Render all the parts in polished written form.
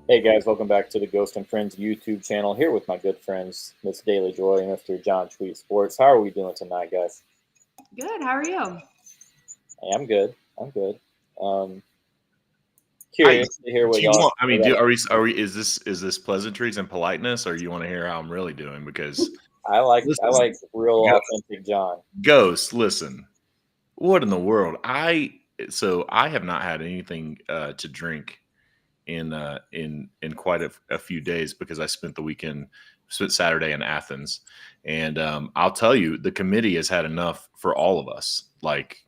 Hey guys, welcome back to the Ghost and Friends YouTube channel. Here with my good friends, Miss Daily Joy and Mr. John Tweet Sports. How are we doing tonight, guys? Good. How are you? Hey, I'm good. Curious to hear what y'all. Are we? Is this pleasantries and politeness, or you want to hear how I'm really doing? Because I like real authentic John. Ghost, listen. What in the world? I have not had anything to drink in quite a few days because I spent Saturday in Athens, and I'll tell you, the committee has had enough for all of us. Like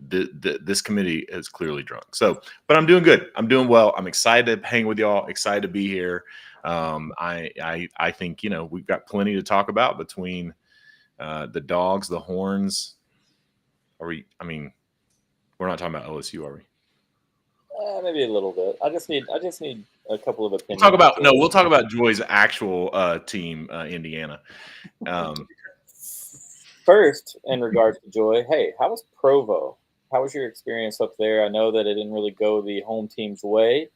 this committee is clearly drunk. So, but I'm doing good. I'm doing well. I'm excited to hang with y'all. Excited to be here. I think we've got plenty to talk about between the Dogs, the Horns. Are we? I mean, we're not talking about LSU, are we? Maybe a little bit. I just need a couple of opinions. We'll talk about Joy's actual team, Indiana. First, in regards to Joy, hey, how was Provo? How was your experience up there? I know that it didn't really go the home team's way,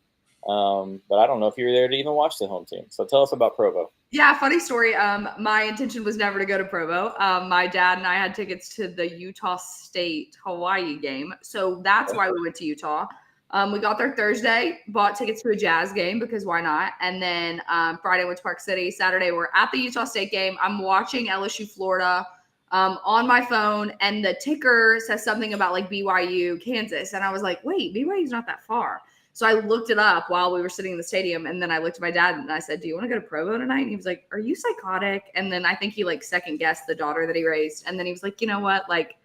but I don't know if you were there to even watch the home team. So tell us about Provo. Yeah, funny story. My intention was never to go to Provo. My dad and I had tickets to the Utah State-Hawaii game, so that's why we went to Utah. We got there Thursday, bought tickets to a Jazz game because why not? And then Friday went to Park City. Saturday we're at the Utah State game. I'm watching LSU Florida on my phone, and the ticker says something about like BYU Kansas, and I was like, wait, BYU's not that far. So I looked it up while we were sitting in the stadium, and then I looked at my dad and I said, do you want to go to Provo tonight? And he was like, are you psychotic? And then I think he like second guessed the daughter that he raised, and then he was like, you know what, like,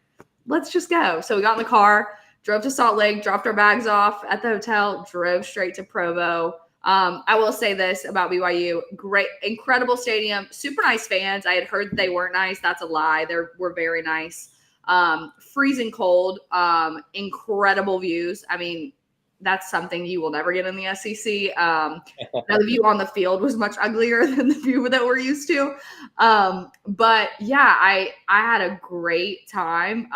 let's just go. So we got in the car, drove to Salt Lake, dropped our bags off at the hotel, drove straight to Provo. I will say this about BYU. Great, incredible stadium, super nice fans. I had heard that they weren't nice. That's a lie. They were very nice. Freezing cold, incredible views. I mean, that's something you will never get in the SEC. Now the view on the field was much uglier than the view that we're used to. But yeah, I had a great time.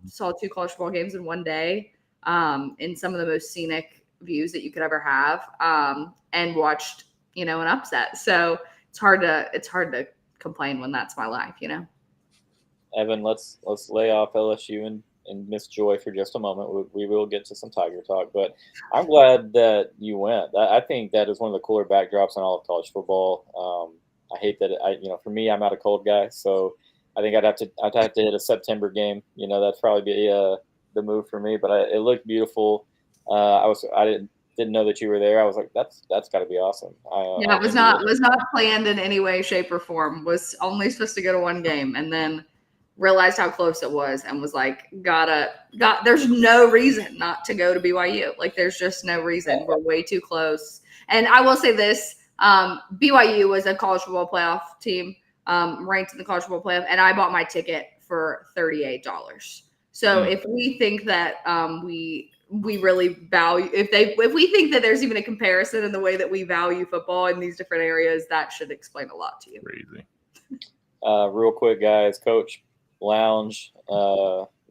Saw 2 college football games in one day, in some of the most scenic views that you could ever have, and watched, an upset. So it's hard to complain when that's my life, Evan, let's lay off LSU and Miss Joy for just a moment. We will get to some Tiger talk, but I'm glad that you went. I think that is one of the cooler backdrops in all of college football. I hate that for me, I'm not a cold guy, so I think I'd have to hit a September game. That'd probably be the move for me. But it looked beautiful. I didn't know that you were there. I was like, that's got to be awesome. It was not planned in any way, shape, or form. Was only supposed to go to one game, and then realized how close it was, and was like, there's no reason not to go to BYU. Like, there's just no reason. We're way too close. And I will say this: BYU was a college football playoff team, ranked in the college football playoff, and I bought my ticket for $38. So if we think that we really value, if we think that there's even a comparison in the way that we value football in these different areas, that should explain a lot to you. Crazy. Real quick, guys, Coach Lounge,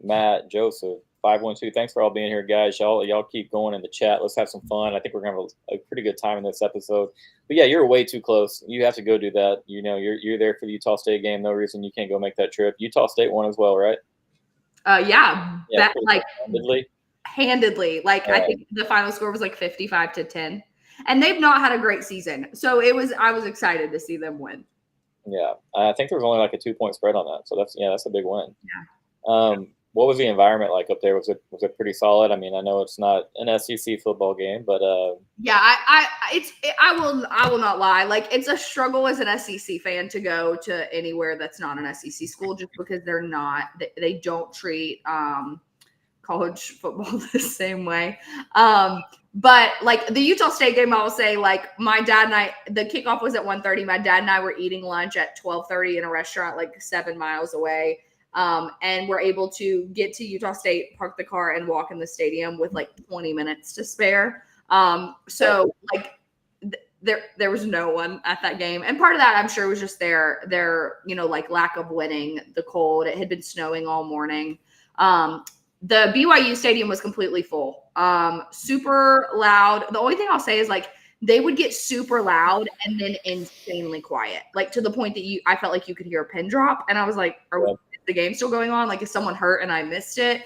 Matt, Joseph, 512. Thanks for all being here, guys. Y'all keep going in the chat. Let's have some fun. I think we're gonna have a pretty good time in this episode. But yeah, you're way too close. You have to go do that. You're there for the Utah State game. No reason you can't go make that trip. Utah State won as well, right? Yeah, that like handedly. Like, I think the final score was like 55-10, and they've not had a great season. So I was excited to see them win. Yeah, I think there was only like a 2-point spread on that, so that's a big win. Yeah. What was the environment like up there? Was it pretty solid? I mean, I know it's not an SEC football game, but yeah, I will not lie. Like, it's a struggle as an SEC fan to go to anywhere that's not an SEC school, just because they don't treat college football the same way. But like the Utah State game, I will say, like my dad and I, the kickoff was at 1:30. My dad and I were eating lunch at 12:30 in a restaurant like 7 miles away. And we're able to get to Utah State, park the car, and walk in the stadium with like 20 minutes to spare. So like there was no one at that game. And part of that, I'm sure, was just their, like lack of winning, the cold. It had been snowing all morning. The BYU stadium was completely full, super loud. The only thing I'll say is like they would get super loud and then insanely quiet, like to the point that I felt like you could hear a pin drop. And I was like, is the game still going on? Like, is someone hurt and I missed it?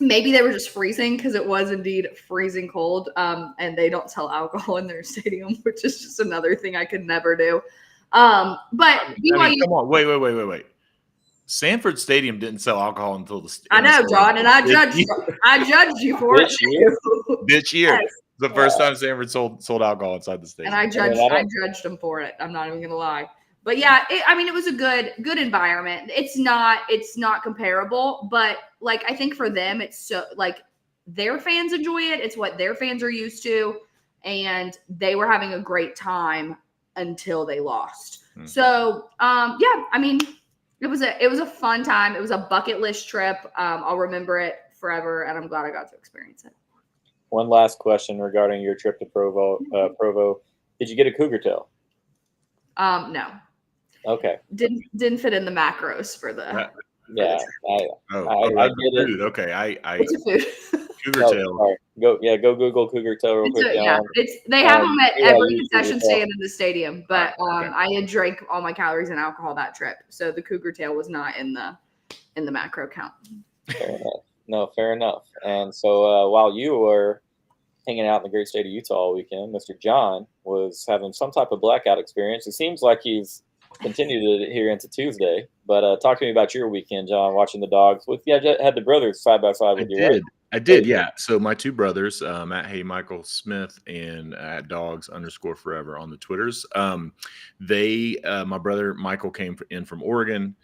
Maybe they were just freezing because it was indeed freezing cold. And they don't sell alcohol in their stadium, which is just another thing I could never do. But BYU, come on, wait. Sanford Stadium didn't sell alcohol until I know, John, and I judged you for it. This year. Yes. The first time Sanford sold alcohol inside the stadium. And I judged them for it. I'm not even gonna lie. But yeah, it was a good environment. It's not comparable, but like I think for them, it's so like their fans enjoy it. It's what their fans are used to, and they were having a great time until they lost. Mm-hmm. So it was a fun time. It was a bucket list trip. I'll remember it forever, and I'm glad I got to experience it. One last question regarding your trip to Provo. Did you get a cougar tail? No. Okay. Didn't fit in the macros for the. Yeah. I get it. Okay, it's a food. Cougar tail. Go Google cougar tail real quick. They have them at every concession stand in the stadium, but I had drank all my calories and alcohol that trip, so the cougar tail was not in the macro count. Fair enough. No, fair enough. And so while you were hanging out in the great state of Utah all weekend, Mr. John was having some type of blackout experience. It seems like he's continued it here into Tuesday. But talk to me about your weekend, John, watching the Dogs. Had the brothers side by side with you, right? I did, yeah. So my two brothers, at Hey Michael Smith and at Dawgs_forever on the Twitters. My brother Michael came in from Oregon.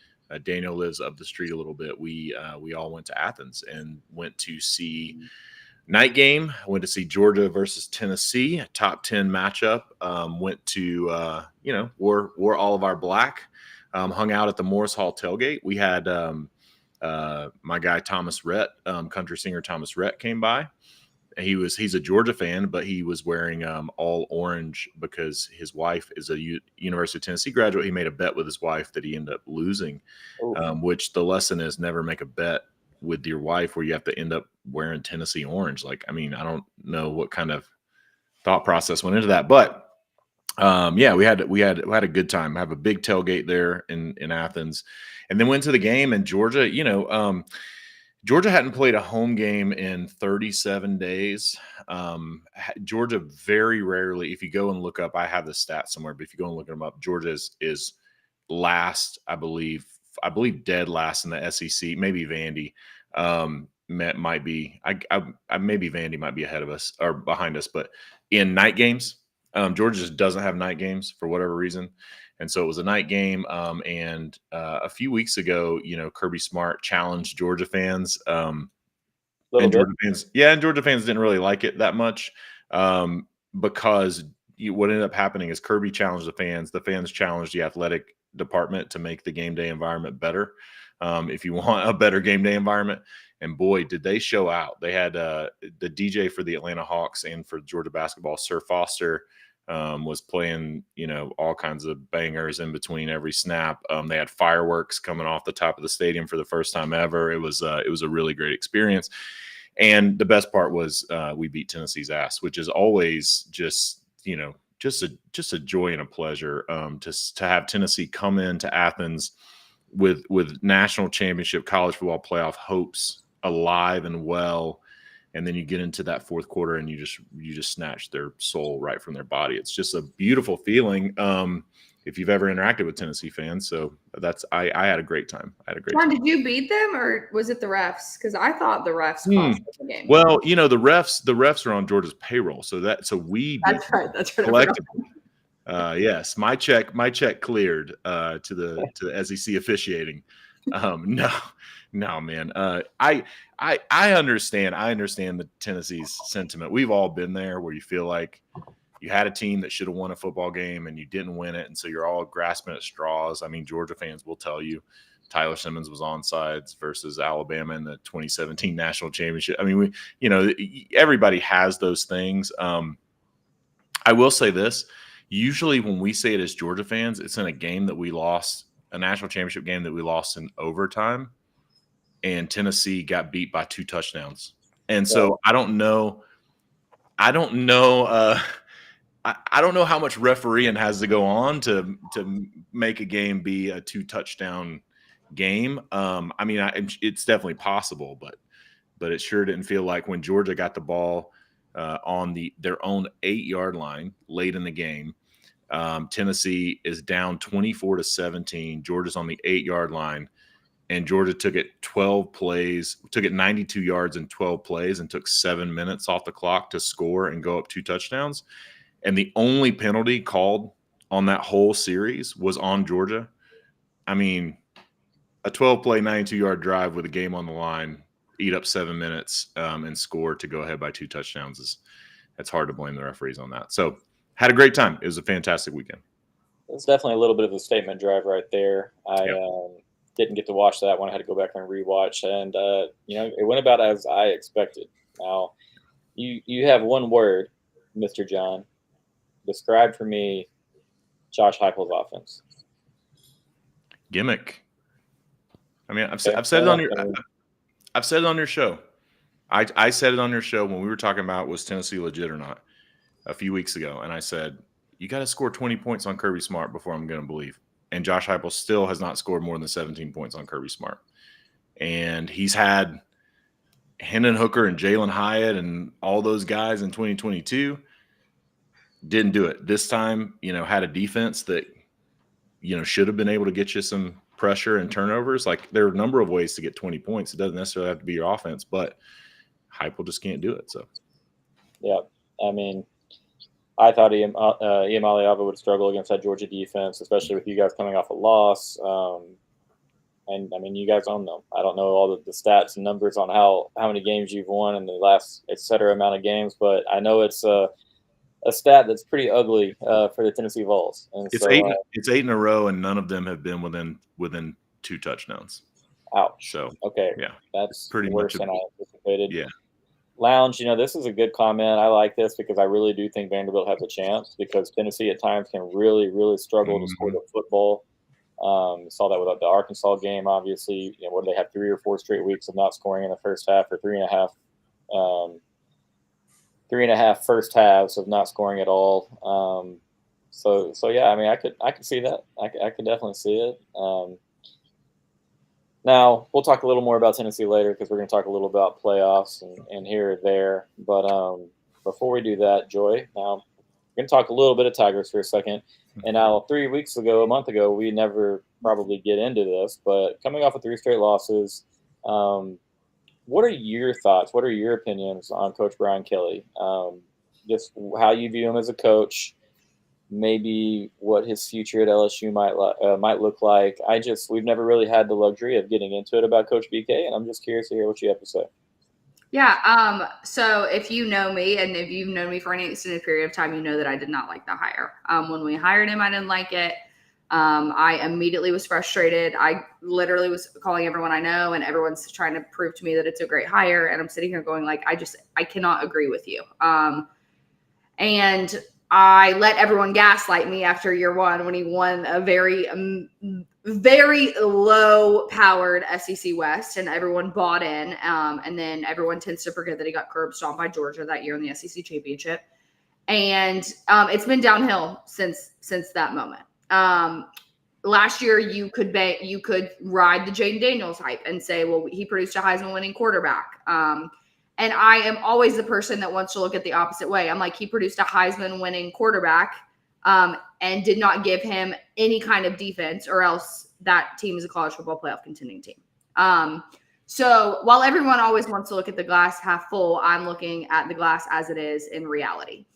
Daniel lives up the street a little bit. We all went to Athens and went to see night game. Went to see Georgia versus Tennessee, a top 10 matchup. Went to wore all of our black. Hung out at the Morris Hall tailgate. We had my guy Thomas Rhett, country singer Thomas Rhett, came by. He's a Georgia fan, but he was wearing all orange because his wife is a University of Tennessee graduate. He made a bet with his wife that he ended up losing, which the lesson is never make a bet with your wife where you have to end up wearing Tennessee orange. Like, I mean, I don't know what kind of thought process went into that, but we had a good time. I have a big tailgate there in Athens, and then went to the game. And Georgia, Georgia hadn't played a home game in 37 days. Georgia very rarely, if you go and look up, I have the stats somewhere, but if you go and look them up, Georgia is last, I believe dead last in the SEC. Maybe Vandy might be. Maybe Vandy might be ahead of us or behind us, but in night games, Georgia just doesn't have night games for whatever reason. And so it was a night game. And a few weeks ago, Kirby Smart challenged Georgia fans. Georgia fans didn't really like it that much because what ended up happening is Kirby challenged the fans. The fans challenged the athletic department to make the game day environment better. If you want a better game day environment. And boy, did they show out. They had the DJ for the Atlanta Hawks and for Georgia basketball, Sir Foster, was playing, all kinds of bangers in between every snap. They had fireworks coming off the top of the stadium for the first time ever. It was a really great experience. And the best part was we beat Tennessee's ass, which is always just a joy and a pleasure to have Tennessee come into Athens with national championship college football playoff hopes alive and well. And then you get into that fourth quarter and you just snatch their soul right from their body. It's just a beautiful feeling. If you've ever interacted with Tennessee fans. So I had a great time. John, did you beat them or was it the refs? Because I thought the refs cost the game. Well, the refs are on Georgia's payroll. So we that's right. Collectively. Yes, my check cleared to the SEC officiating. No, man. I understand. I understand the Tennessee's sentiment. We've all been there where you feel like you had a team that should have won a football game and you didn't win it, and so you're all grasping at straws. I mean, Georgia fans will tell you Tyler Simmons was onside versus Alabama in the 2017 national championship. I mean, everybody has those things. I will say this: usually, when we say it as Georgia fans, it's in a game that we lost, a national championship game that we lost in overtime, and Tennessee got beat by 2 touchdowns. And so I don't know. I don't know. I don't know how much refereeing has to go on to make a game be a 2 touchdown game. I mean, it's definitely possible, but it sure didn't feel like when Georgia got the ball on their own 8-yard line late in the game. Tennessee is down 24-17. Georgia's on the 8-yard line, and Georgia took it 12 plays, took it 92 yards in 12 plays, and took 7 minutes off the clock to score and go up 2 touchdowns. And the only penalty called on that whole series was on Georgia. I mean, a 12-play, 92-yard drive with a game on the line, eat up 7 minutes and score to go ahead by 2 touchdowns. It's hard to blame the referees on that. So had a great time. It was a fantastic weekend. It's definitely a little bit of a statement drive right there. I didn't get to watch that one. I had to go back and rewatch. And, it went about as I expected. Now, you have one word, Mr. John. Describe for me Josh Heupel's offense. Gimmick. I mean, I've said it on your show. I said it on your show when we were talking about was Tennessee legit or not a few weeks ago, and I said you got to score 20 points on Kirby Smart before I'm going to believe. And Josh Heupel still has not scored more than 17 points on Kirby Smart, and he's had Hendon Hooker and Jalen Hyatt and all those guys in 2022. Didn't do it this time. Had a defense that should have been able to get you some pressure and turnovers. Like, there are a number of ways to get 20 points. It doesn't necessarily have to be your offense, but Heupel just can't do it. So, yeah, I mean, I thought Iamaleava would struggle against that Georgia defense, especially with you guys coming off a loss. And I mean, you guys own them. I don't know all the stats and numbers on how many games you've won in the last et cetera amount of games, but I know it's a stat that's pretty ugly for the Tennessee Vols. And it's 8 in a row, and none of them have been within 2 touchdowns. Ouch. So okay, yeah, that's pretty worse much than I anticipated. Yeah. Lounge, this is a good comment. I like this because I really do think Vanderbilt has a chance, because Tennessee at times can really, really struggle to score the football. Saw that with the Arkansas game, obviously, where they had 3 or 4 straight weeks of not scoring in the first half, or 3.5 first halves of not scoring at all. So yeah, I mean, I could see that. I could definitely see it. Now, we'll talk a little more about Tennessee later, because we're going to talk a little about playoffs and here or there. But before we do that, Joy, now we're going to talk a little bit of Tigers for a second. And now, a month ago, we never probably get into this, but coming off of 3 straight losses, what are your thoughts? What are your opinions on Coach Brian Kelly? Just how you view him as a coach, maybe what his future at LSU might look like. We've never really had the luxury of getting into it about Coach BK, and I'm just curious to hear what you have to say. Yeah. So if you know me, and if you've known me for any extended period of time, you know that I did not like the hire. When we hired him, I didn't like it. I immediately was frustrated. I literally was calling everyone I know, and everyone's trying to prove to me that it's a great hire. And I'm sitting here going like, I cannot agree with you. And I let everyone gaslight me after year 1 when he won a very, very low-powered SEC West, and everyone bought in. And then everyone tends to forget that he got curb stomped by Georgia that year in the SEC championship. And it's been downhill since that moment. Last year, you could ride the Jaden Daniels hype and say, well, he produced a Heisman-winning quarterback. And I am always the person that wants to look at the opposite way. I'm like, he produced a Heisman-winning quarterback and did not give him any kind of defense, or else that team is a college football playoff contending team. So while everyone always wants to look at the glass half full, I'm looking at the glass as it is in reality.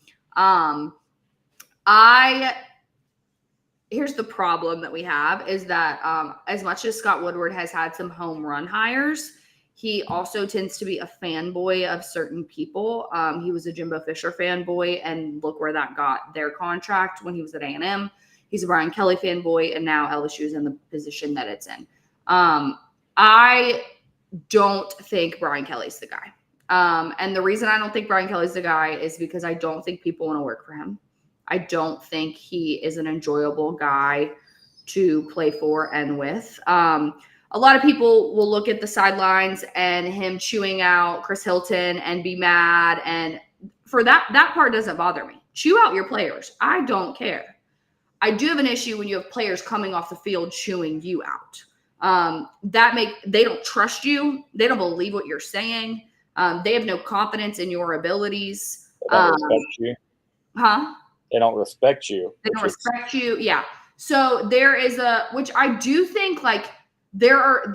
here's the problem that we have is that as much as Scott Woodward has had some home run hires, he also tends to be a fanboy of certain people. He was a Jimbo Fisher fanboy, and look where that got their contract when he was at A&M. He's a Brian Kelly fanboy, and now LSU is in the position that it's in. I don't think Brian Kelly's the guy. And the reason I don't think Brian Kelly's the guy is because I don't think people want to work for him. I don't think he is an enjoyable guy to play for and with. A lot of people will look at the sidelines and him chewing out Chris Hilton and be mad. And for that part doesn't bother me. Chew out your players. I don't care. I do have an issue when you have players coming off the field chewing you out. They don't trust you. They don't believe what you're saying. They have no confidence in your abilities. They don't respect you. Huh? They don't respect you. They don't respect you. Yeah. So there is which I do think like there are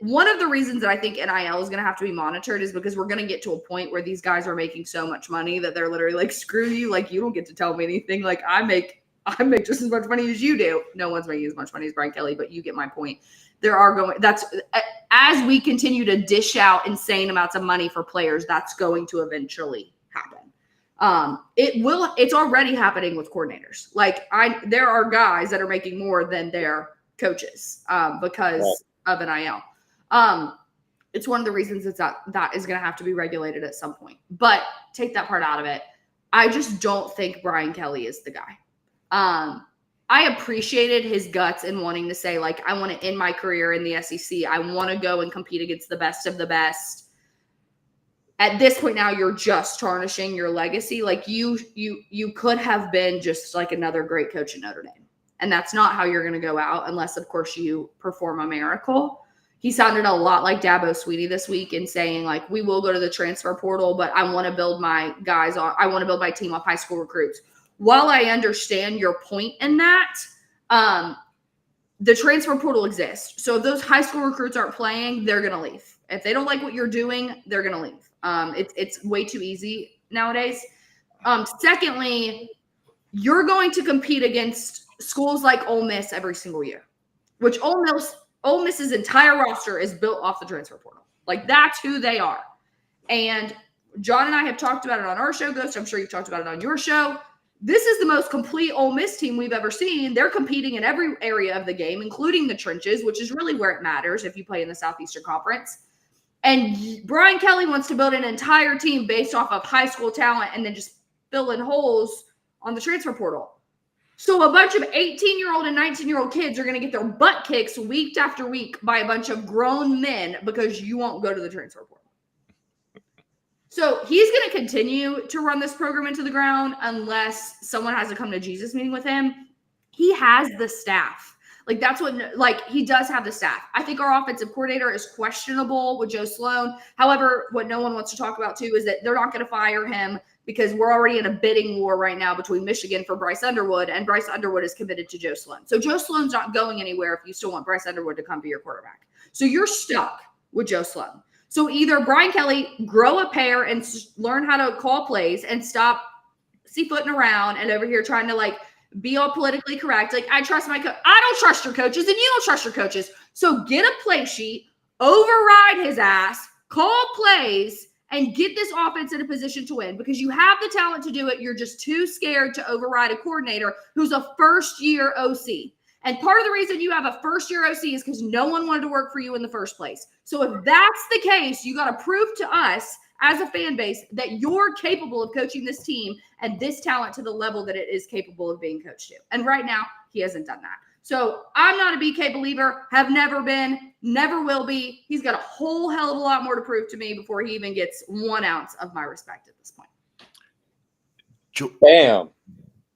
one of the reasons that I think NIL is going to have to be monitored is because we're going to get to a point where these guys are making so much money that they're literally like, screw you. Like, you don't get to tell me anything. Like I make just as much money as you do. No one's making as much money as Brian Kelly, but you get my point. As we continue to dish out insane amounts of money for players, that's going to eventually happen. It's already happening with coordinators. Like there are guys that are making more than their coaches because of NIL. It's one of the reasons that is going to have to be regulated at some point, but take that part out of it. I just don't think Brian Kelly is the guy. I appreciated his guts in wanting to say, like, I want to end my career in the SEC. I want to go and compete against the best of the best. At this point now, you're just tarnishing your legacy. Like you could have been just like another great coach at Notre Dame. And that's not how you're going to go out unless, of course, you perform a miracle. He sounded a lot like Dabo Swinney this week in saying, like, we will go to the transfer portal, but I want to build my team off high school recruits. While I understand your point in that, the transfer portal exists. So if those high school recruits aren't playing, they're going to leave. If they don't like what you're doing, they're going to leave. It's way too easy nowadays. Secondly, you're going to compete against schools like Ole Miss every single year, which Ole Miss's entire roster is built off the transfer portal. Like that's who they are. And John and I have talked about it on our show, Ghost. I'm sure you've talked about it on your show. This is the most complete Ole Miss team we've ever seen. They're competing in every area of the game, including the trenches, which is really where it matters if you play in the Southeastern Conference. And Brian Kelly wants to build an entire team based off of high school talent and then just fill in holes on the transfer portal. So a bunch of 18-year-old and 19-year-old kids are going to get their butt kicks week after week by a bunch of grown men because you won't go to the transfer portal. So he's going to continue to run this program into the ground unless someone has to come to Jesus meeting with him. He has the staff. Like he does have the staff. I think our offensive coordinator is questionable with Joe Sloan. However, what no one wants to talk about too is that they're not going to fire him because we're already in a bidding war right now between Michigan for Bryce Underwood, and Bryce Underwood is committed to Joe Sloan. So Joe Sloan's not going anywhere if you still want Bryce Underwood to come be your quarterback. So you're stuck with Joe Sloan. So either Brian Kelly grow a pair and learn how to call plays and stop seafooting around and over here trying to like be all politically correct. Like I trust my coach. I don't trust your coaches and you don't trust your coaches. So get a play sheet, override his ass, call plays, and get this offense in a position to win because you have the talent to do it. You're just too scared to override a coordinator who's a first-year OC. And part of the reason you have a first-year OC is because no one wanted to work for you in the first place. So if that's the case, you got to prove to us as a fan base that you're capable of coaching this team and this talent to the level that it is capable of being coached to. And right now, he hasn't done that. So I'm not a BK believer, have never been, never will be. He's got a whole hell of a lot more to prove to me before he even gets 1 ounce of my respect at this point. Bam.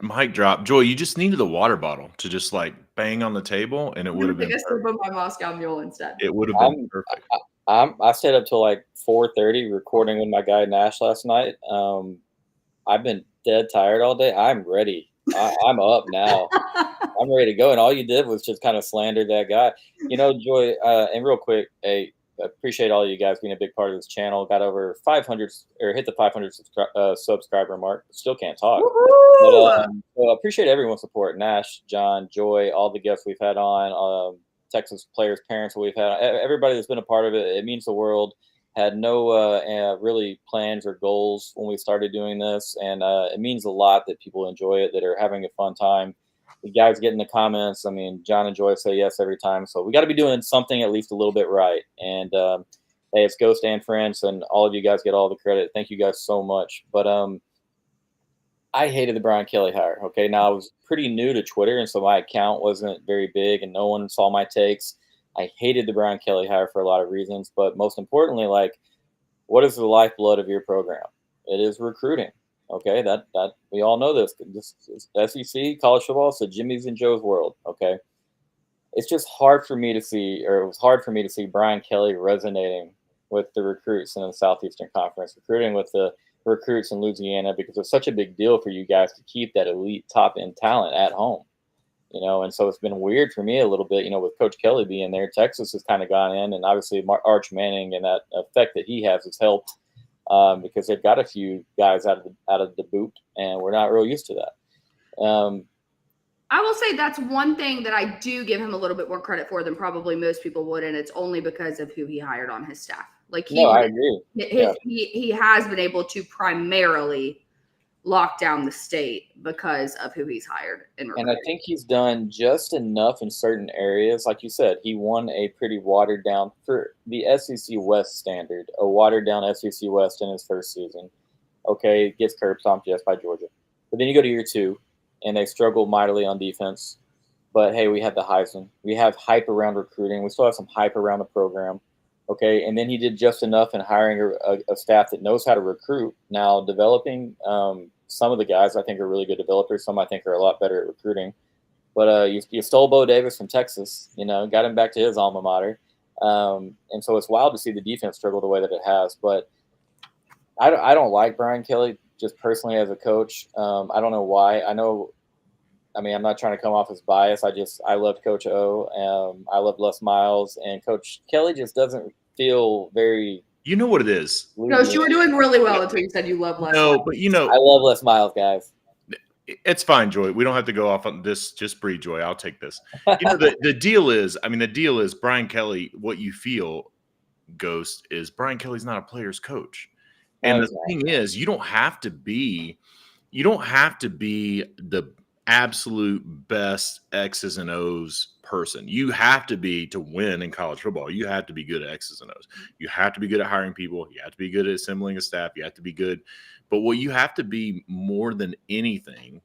Mic drop. Joy, you just needed a water bottle to just like bang on the table and it would have been I still put my Moscow Mule instead. It would have been perfect. I stayed up till like 4:30 recording with my guy Nash last night. I've been dead tired all day. I'm ready. I'm up now. I'm ready to go. And all you did was just kind of slander that guy. You know, Joy, and real quick, hey, appreciate all you guys being a big part of this channel. Got over 500 or hit the 500 subscriber mark. Still can't talk. But so I appreciate everyone's support. Nash, John, Joy, all the guests we've had on, Texas players, parents that we've had, everybody that's been a part of it. It means the world. Had no really plans or goals when we started doing this, and it means a lot that people enjoy it, that are having a fun time. The guys get in the comments. I mean, John and Joy say yes every time, so we got to be doing something at least a little bit right. And hey, it's Ghost and Friends, and all of you guys get all the credit. Thank you guys so much. But I hated the Brian Kelly hire. Okay, now I was pretty new to Twitter, and so my account wasn't very big, and no one saw my takes. I hated the Brian Kelly hire for a lot of reasons, but most importantly, like, what is the lifeblood of your program? It is recruiting. Okay, that we all know this. This SEC college football, so Jimmy's and Joe's world. Okay, it's just hard for me to see, or it was hard for me to see Brian Kelly resonating with the recruits in the Southeastern Conference, recruiting with the recruits in Louisiana, because it's such a big deal for you guys to keep that elite top end talent at home. And so it's been weird for me a little bit, with Coach Kelly being there. Texas has kind of gone in, and obviously Arch Manning and that effect that he has helped, because they've got a few guys out of the boot, and we're not real used to that. I will say that's one thing that I do give him a little bit more credit for than probably most people would, and it's only because of who he hired on his staff. Like I agree. He has been able to primarily lock down the state because of who he's hired. And I think he's done just enough in certain areas. Like you said, he won a pretty watered down, for the SEC West standard, a watered down SEC West in his first season. Okay, gets curb stomped, yes, by Georgia. But then you go to year 2, and they struggle mightily on defense. But hey, we have the Heisman. We have hype around recruiting. We still have some hype around the program. Okay, and then he did just enough in hiring a staff that knows how to recruit. Now, developing some of the guys I think are really good developers. Some I think are a lot better at recruiting. But you stole Bo Davis from Texas, got him back to his alma mater. And so it's wild to see the defense struggle the way that it has. But I don't like Brian Kelly just personally as a coach. I don't know why. I'm not trying to come off as biased. I loved Coach O. I love Les Miles, and Coach Kelly just doesn't feel very. You know what it is? No, you were doing really well until you said you love Les. No, but I love Les Miles, guys. It's fine, Joy. We don't have to go off on this. Just breathe, Joy. I'll take this. The deal is Brian Kelly. What you feel, Ghost, is Brian Kelly's not a player's coach. And the thing is, you don't have to be the absolute best X's and O's person. You have to be, to win in college football. You have to be good at X's and O's. You have to be good at hiring people. You have to be good at assembling a staff. You have to be good. But what you have to be more than anything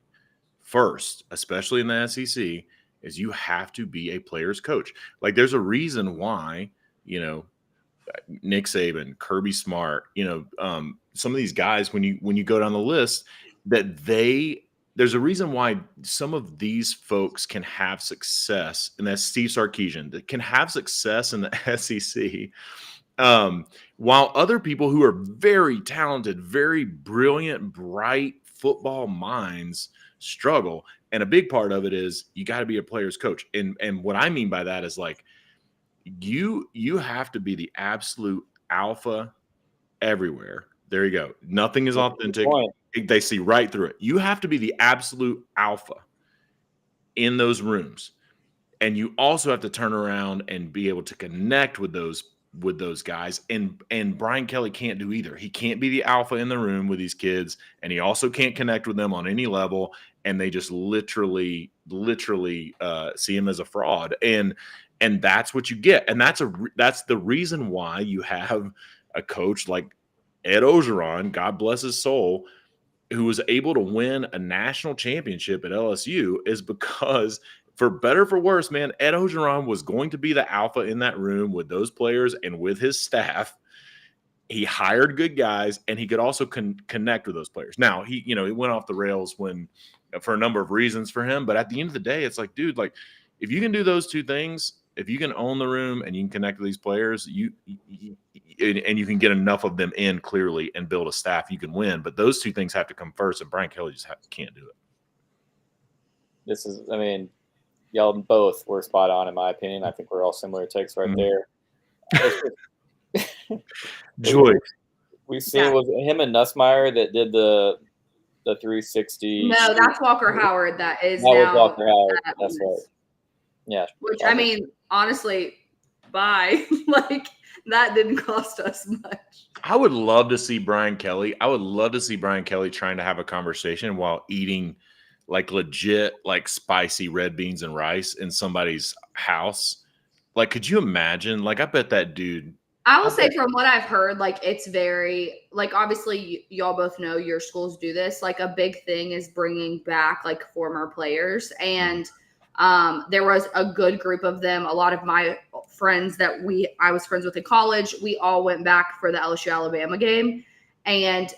first, especially in the SEC, is you have to be a player's coach. Like, there's a reason why, Nick Saban, Kirby Smart, some of these guys, when you go down the list, there's a reason why some of these folks can have success, and that's Steve Sarkisian, that can have success in the SEC, while other people who are very talented, very brilliant, bright football minds struggle. And a big part of it is you got to be a player's coach. And what I mean by that is, like, you have to be the absolute alpha everywhere. There you go. Nothing is authentic. They see right through it. You have to be the absolute alpha in those rooms. And you also have to turn around and be able to connect with those guys. And Brian Kelly can't do either. He can't be the alpha in the room with these kids, and he also can't connect with them on any level. And they just literally see him as a fraud. And that's what you get. And that's the reason why you have a coach like Ed Ogeron, God bless his soul, who was able to win a national championship at LSU, is because, for better or for worse, man, Ed Ogeron was going to be the alpha in that room with those players and with his staff. He hired good guys, and he could also connect with those players. Now, it went off the rails for a number of reasons for him. But at the end of the day, it's like, dude, like, if you can do those two things, if you can own the room and you can connect with these players, and you can get enough of them in clearly and build a staff, you can win. But those two things have to come first, and Brian Kelly just can't do it. Y'all both were spot on in my opinion. I think we're all similar takes right there. Joy. We see it was him and Nussmeier that did the 360. No, that's Walker Howard. That is That was now Walker Howard. at That's Ole Miss. right. Yeah. Which I mean, honestly, bye. Like that didn't cost us much. I would love to see Brian Kelly. I would love to see Brian Kelly trying to have a conversation while eating like legit, like spicy red beans and rice in somebody's house. Like, could you imagine? Like, I bet that dude. I will say from what I've heard, like it's very, like obviously y'all both know your schools do this. Like a big thing is bringing back like former players. And there was a good group of them. A lot of my friends that I was friends with in college, we all went back for the LSU Alabama game. And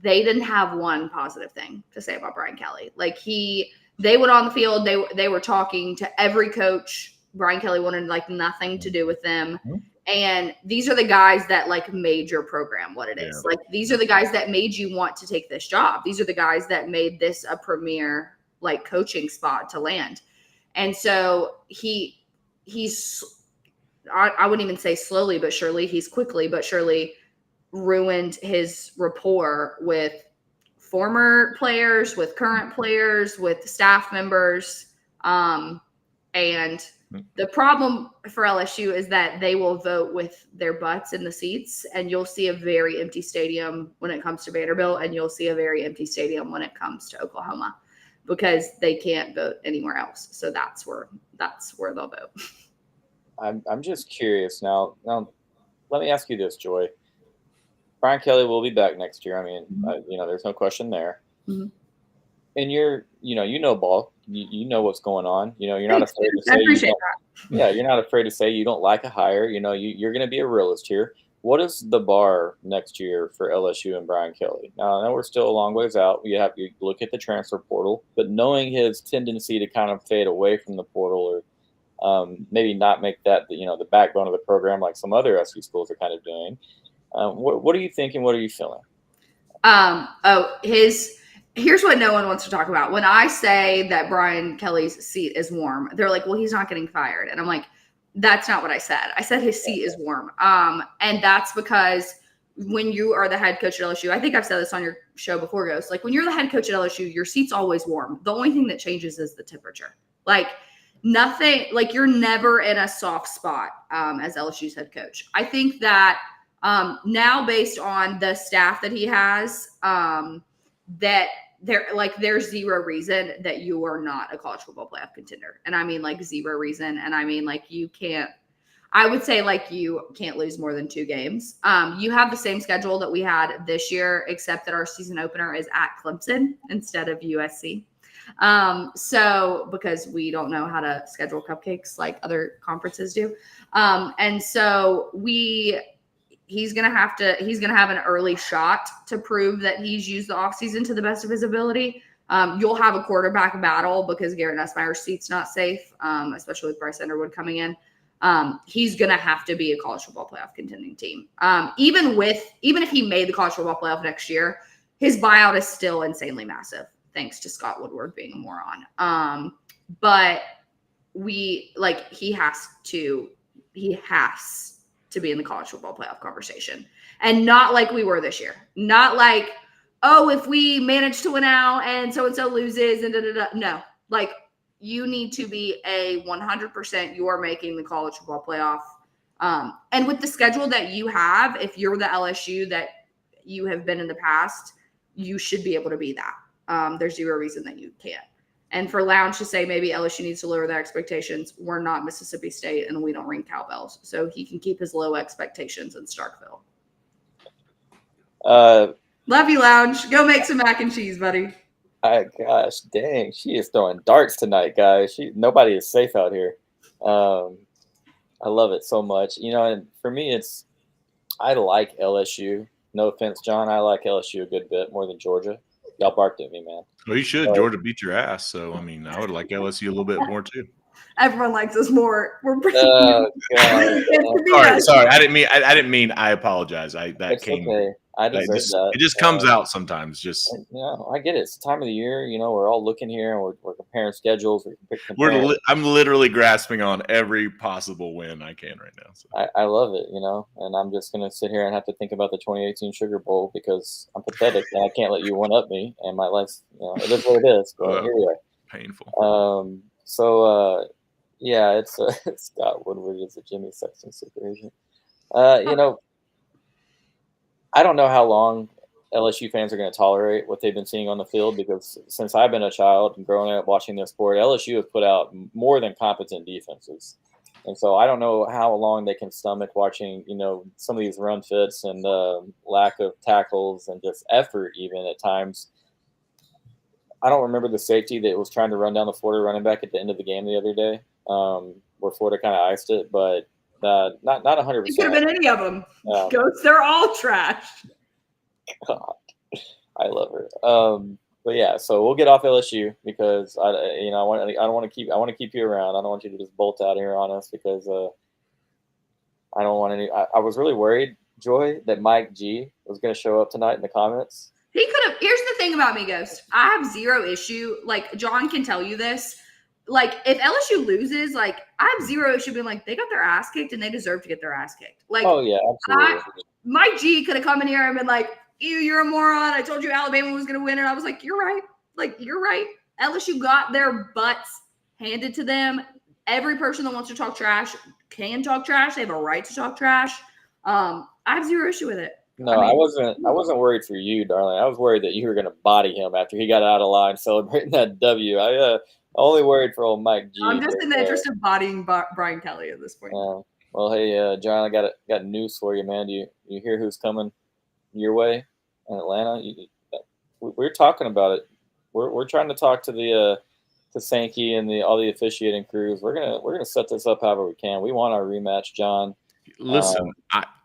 they didn't have one positive thing to say about Brian Kelly. Like they went on the field, they were talking to every coach. Brian Kelly wanted like nothing to do with them. And these are the guys that like made your program what it is. Like these are the guys that made you want to take this job. These are the guys that made this a premier like coaching spot to land. And so he's I wouldn't even say slowly but surely, he's quickly but surely ruined his rapport with former players, with current players, with staff members. And the problem for LSU is that they will vote with their butts in the seats, and you'll see a very empty stadium when it comes to Vanderbilt, and you'll see a very empty stadium when it comes to Oklahoma because they can't vote anywhere else. So that's where they'll vote. I'm just curious now. Let me ask you this, Joy. Brian Kelly will be back next year. I mean, there's no question there. And you know ball. You know what's going on. You're not afraid to say. I appreciate that. Yeah, you're not afraid to say you don't like a hire. You're going to be a realist here. What is the bar next year for LSU and Brian Kelly? Now, I know we're still a long ways out. You have to look at the transfer portal, but knowing his tendency to kind of fade away from the portal or maybe not make that the backbone of the program like some other SU schools are kind of doing. What are you thinking? What are you feeling? Here's what no one wants to talk about. When I say that Brian Kelly's seat is warm, they're like, well, he's not getting fired. And I'm like, that's not what I said. I said his seat is warm. And that's because when you are the head coach at LSU, I think I've said this on your show before, Ghost, like when you're the head coach at LSU, your seat's always warm. The only thing that changes is the temperature. Like nothing, like you're never in a soft spot as LSU's head coach. I think that now based on the staff that he has, that there's zero reason that you are not a college football playoff contender. And I mean like zero reason. And I mean like I would say like you can't lose more than 2 games. You have the same schedule that we had this year, except that our season opener is at Clemson instead of USC. So because we don't know how to schedule cupcakes like other conferences do. And so he's going to have an early shot to prove that he's used the offseason to the best of his ability. You'll have a quarterback battle because Garrett Nussmeier's seat's not safe, especially with Bryce Underwood coming in. He's going to have to be a college football playoff contending team. Even if he made the college football playoff next year, his buyout is still insanely massive, thanks to Scott Woodward being a moron. But he has to be in the college football playoff conversation, and not like we were this year. Not like, oh, if we manage to win out and so loses and No, like you need to be a 100%. You are making the college football playoff. And with the schedule that you have, if you're the LSU that you have been in the past, you should be able to be that. There's zero reason that you can't. And for Lounge to say maybe LSU needs to lower their expectations, we're not Mississippi State and we don't ring cowbells. So he can keep his low expectations in Starkville. Love you, Lounge. Go make some mac and cheese, buddy. Gosh, dang. She is throwing darts tonight, guys. Nobody is safe out here. I love it so much. And for me, I like LSU. No offense, John. I like LSU a good bit more than Georgia. Y'all barked at me, man. Well, you should. Georgia beat your ass. So, I mean, I would like LSU a little bit more, too. Everyone likes us more. We're pretty God. Sorry. I didn't mean. I apologize. It's okay. I deserve that. It just comes out sometimes. Just No, I get it. It's the time of the year. We're all looking here and we're comparing schedules. We're comparing. I'm literally grasping on every possible win I can right now. So. I love it, and I'm just gonna sit here and have to think about the 2018 Sugar Bowl because I'm pathetic and I can't let you one up me and my life's, it is what it is. But here we are. Painful. Yeah, it's Scott Woodward is a Jimmy Sexton super agent. I don't know how long LSU fans are going to tolerate what they've been seeing on the field because since I've been a child and growing up watching this sport, LSU has put out more than competent defenses. And so I don't know how long they can stomach watching, some of these run fits and lack of tackles and just effort even at times. I don't remember the safety that was trying to run down the Florida running back at the end of the game the other day, where Florida kind of iced it, but not 100%. It could have been any of them. Goats, they're all trash. God, I love her. But yeah, so we'll get off LSU because I want to keep you around. I don't want you to just bolt out here on us because I don't want any. I was really worried, Joy, that Mike G was going to show up tonight in the comments. He could have. Here's the thing about me, Ghost. I have zero issue. Like, John can tell you this. Like, if LSU loses, like, I have zero issue being like, they got their ass kicked and they deserve to get their ass kicked. Like, oh, yeah, absolutely. Mike G could have come in here and been like, you're a moron. I told you Alabama was going to win. And I was like, you're right. Like, you're right. LSU got their butts handed to them. Every person that wants to talk trash can talk trash. They have a right to talk trash. I have zero issue with it. No, I wasn't worried for you, darling. I was worried that you were going to body him after he got out of line celebrating that W. I only worried for old Mike G. I'm just in the interest of bodying Brian Kelly at this point. Well, hey, John, I got news for you, man. Do you hear who's coming your way in Atlanta? We're talking about it. We're trying to talk to the to Sankey and all the officiating crews. We're gonna set this up however we can. We want our rematch, John. Listen,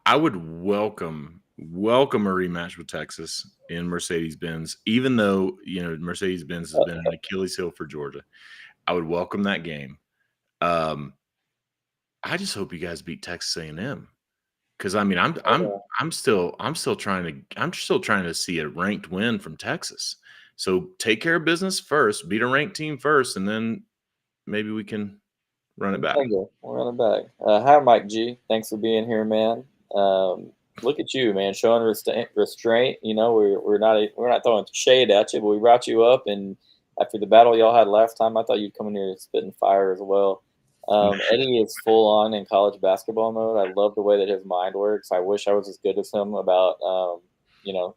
I would welcome a rematch with Texas in Mercedes-Benz, even though Mercedes-Benz has been an Achilles heel for Georgia. I would welcome that game. I just hope you guys beat Texas A&M because I'm still trying to see a ranked win from Texas. So take care of business first, beat a ranked team first, and then maybe we can run it back. We'll run it back. Hi, Mike G. Thanks for being here, man. Look at you, man, showing restraint. We're not throwing shade at you, but we brought you up, and after the battle y'all had last time, I thought you'd come in here spitting fire as well. Eddie is full on in college basketball mode. I love the way that his mind works. I wish I was as good as him about,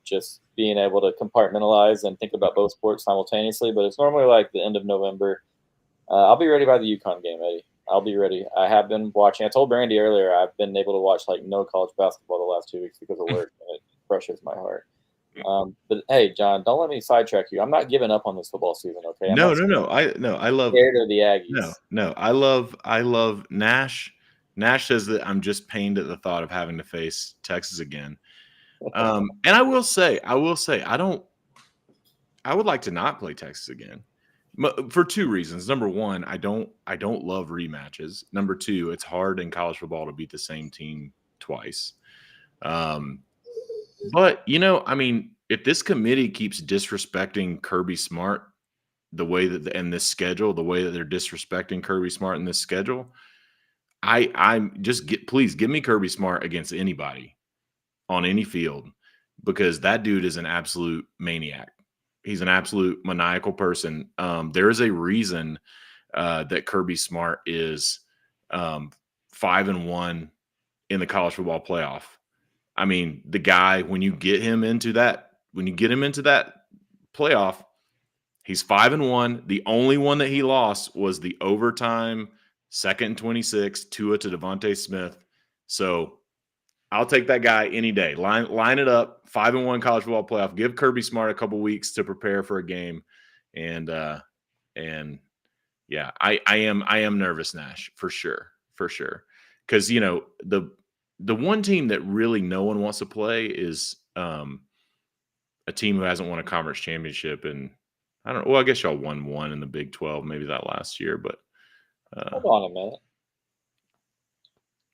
just being able to compartmentalize and think about both sports simultaneously. But it's normally like the end of November. I'll be ready by the UConn game, Eddie. I'll be ready. I have been watching. I told Brandy earlier I've been able to watch like no college basketball the last 2 weeks because of work, and it crushes my heart. But hey, John, don't let me sidetrack you. I'm not giving up on this football season. Okay? No. I love scared of the Aggies. No. I love Nash. Nash says that I'm just pained at the thought of having to face Texas again. And I will say, I would like to not play Texas again. For two reasons. Number one, I don't love rematches. Number two, it's hard in college football to beat the same team twice. But if this committee keeps disrespecting Kirby Smart the way that in this schedule, the way that they're disrespecting Kirby Smart in this schedule, please give me Kirby Smart against anybody on any field because that dude is an absolute maniac. He's an absolute maniacal person. There is a reason that Kirby Smart is 5-1 in the college football playoff. I mean, the guy, when you get him into that playoff, he's 5-1. The only one that he lost was the overtime 2nd and 26, Tua to Devontae Smith. So I'll take that guy any day. Line it up, 5-1 college football playoff. Give Kirby Smart a couple weeks to prepare for a game, and yeah, I am nervous, Nash, for sure, because the one team that really no one wants to play is a team who hasn't won a conference championship, and I don't know. Well, I guess y'all won one in the Big 12, maybe that last year, but hold on a minute.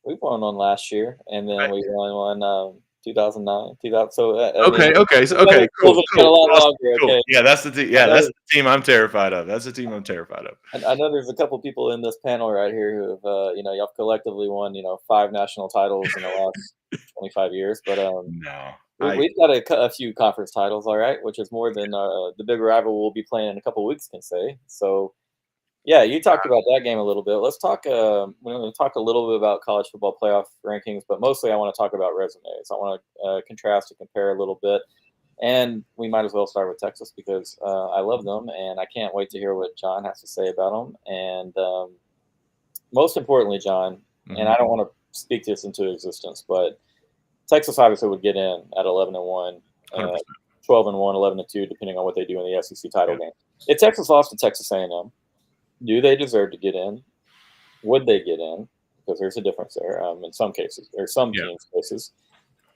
We won one last year, and then we won one 2009, 2000. So Okay, okay, so, okay, Cool. cool, Been a cool, lot awesome, longer. cool. Okay. Yeah, that's the team. Yeah, that's the team I'm terrified of. That's the team I'm terrified of. I know there's a couple people in this panel right here who have, y'all collectively won, 5 national titles in the last 25 years. But No, we've got a few conference titles, all right, which is more than the big rival we'll be playing in a couple weeks can say. So, yeah, you talked about that game a little bit. Let's talk. We're going to talk a little bit about college football playoff rankings, but mostly I want to talk about resumes. I want to contrast and compare a little bit. And we might as well start with Texas because I love them, and I can't wait to hear what John has to say about them. And most importantly, John, and I don't want to speak this into existence, but Texas obviously would get in at 11-1, 12-1, 11-2, depending on what they do in the SEC title game. If Texas lost to Texas A&M, do they deserve to get in? Would they get in? Because there's a difference there in some cases, or some teams' cases.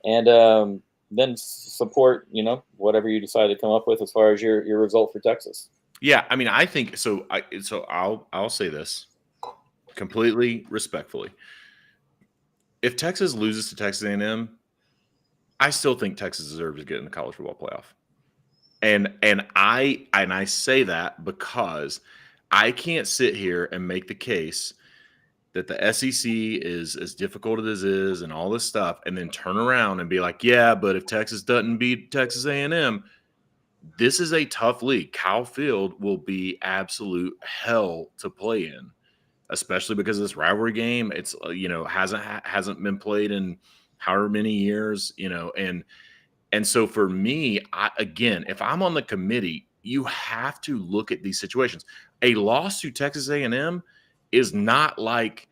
And then support, whatever you decide to come up with as far as your result for Texas. Yeah, I mean, I think so. I'll say this completely respectfully. If Texas loses to Texas A&M, I still think Texas deserves to get in the college football playoff. And I say that because I can't sit here and make the case that the SEC is as difficult as it is and all this stuff, and then turn around and be like, yeah, but if Texas doesn't beat Texas A&M, this is a tough league. Kyle Field will be absolute hell to play in, especially because of this rivalry game. It's hasn't been played in however many years, and so for me, again, if I'm on the committee, you have to look at these situations. A loss to Texas A&M is not like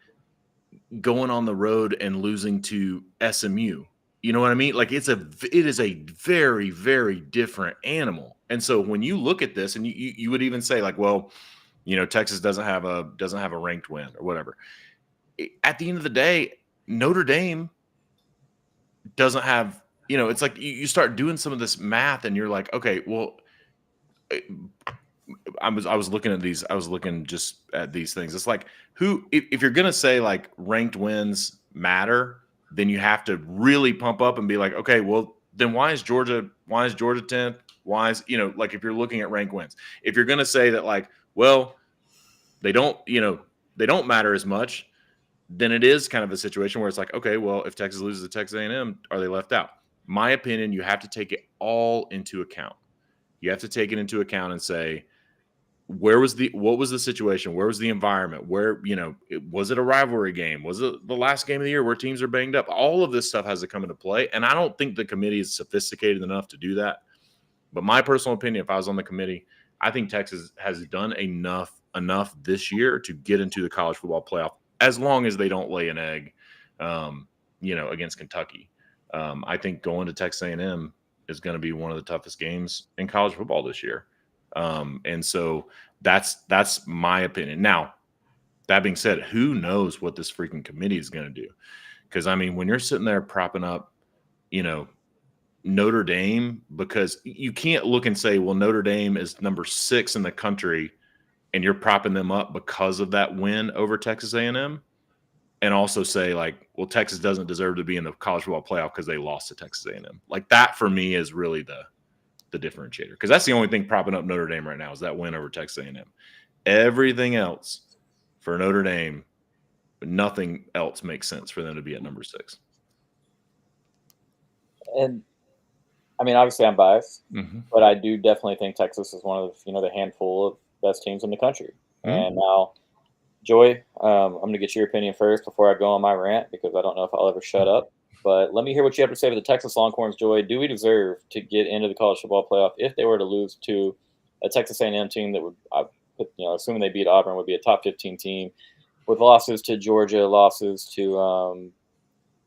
going on the road and losing to SMU. You know what I mean? Like it is a very, very different animal. And so when you look at this, and you would even say like, well, Texas doesn't have a ranked win or whatever. At the end of the day, Notre Dame doesn't have, it's like you start doing some of this math and you're like, okay, well, I was looking at these. I was looking just at these things. It's like if you're gonna say like ranked wins matter, then you have to really pump up and be like, okay, well then why is Georgia 10th? Why is like if you're looking at ranked wins, if you're gonna say that like, well, they don't matter as much, then it is kind of a situation where it's like, okay, well if Texas loses to Texas A&M, are they left out? My opinion, you have to take it all into account. You have to take it into account and say, what was the situation? Where was the environment? Where, was it a rivalry game? Was it the last game of the year where teams are banged up? All of this stuff has to come into play. And I don't think the committee is sophisticated enough to do that. But my personal opinion, if I was on the committee, I think Texas has done enough this year to get into the college football playoff, as long as they don't lay an egg, against Kentucky. I think going to Texas A&M is going to be one of the toughest games in college football this year. And so that's my opinion. Now, that being said, who knows what this freaking committee is going to do? Because I mean, when you're sitting there propping up, Notre Dame, because you can't look and say, well, Notre Dame is number 6 in the country, and you're propping them up because of that win over Texas A&M, and also say like, well, Texas doesn't deserve to be in the college football playoff because they lost to Texas A&M. Like that for me is really the differentiator, because that's the only thing propping up Notre Dame right now is that win over Texas A&M. Everything else for Notre Dame, nothing else makes sense for them to be at number 6. And I mean, obviously I'm biased, but I do definitely think Texas is one of the handful of best teams in the country. And now, Joy, I'm going to get your opinion first before I go on my rant, because I don't know if I'll ever shut up. But let me hear what you have to say for the Texas Longhorns, Joy. Do we deserve to get into the college football playoff if they were to lose to a Texas A&M team that would, assuming they beat Auburn, would be a top 15 team, with losses to Georgia, losses to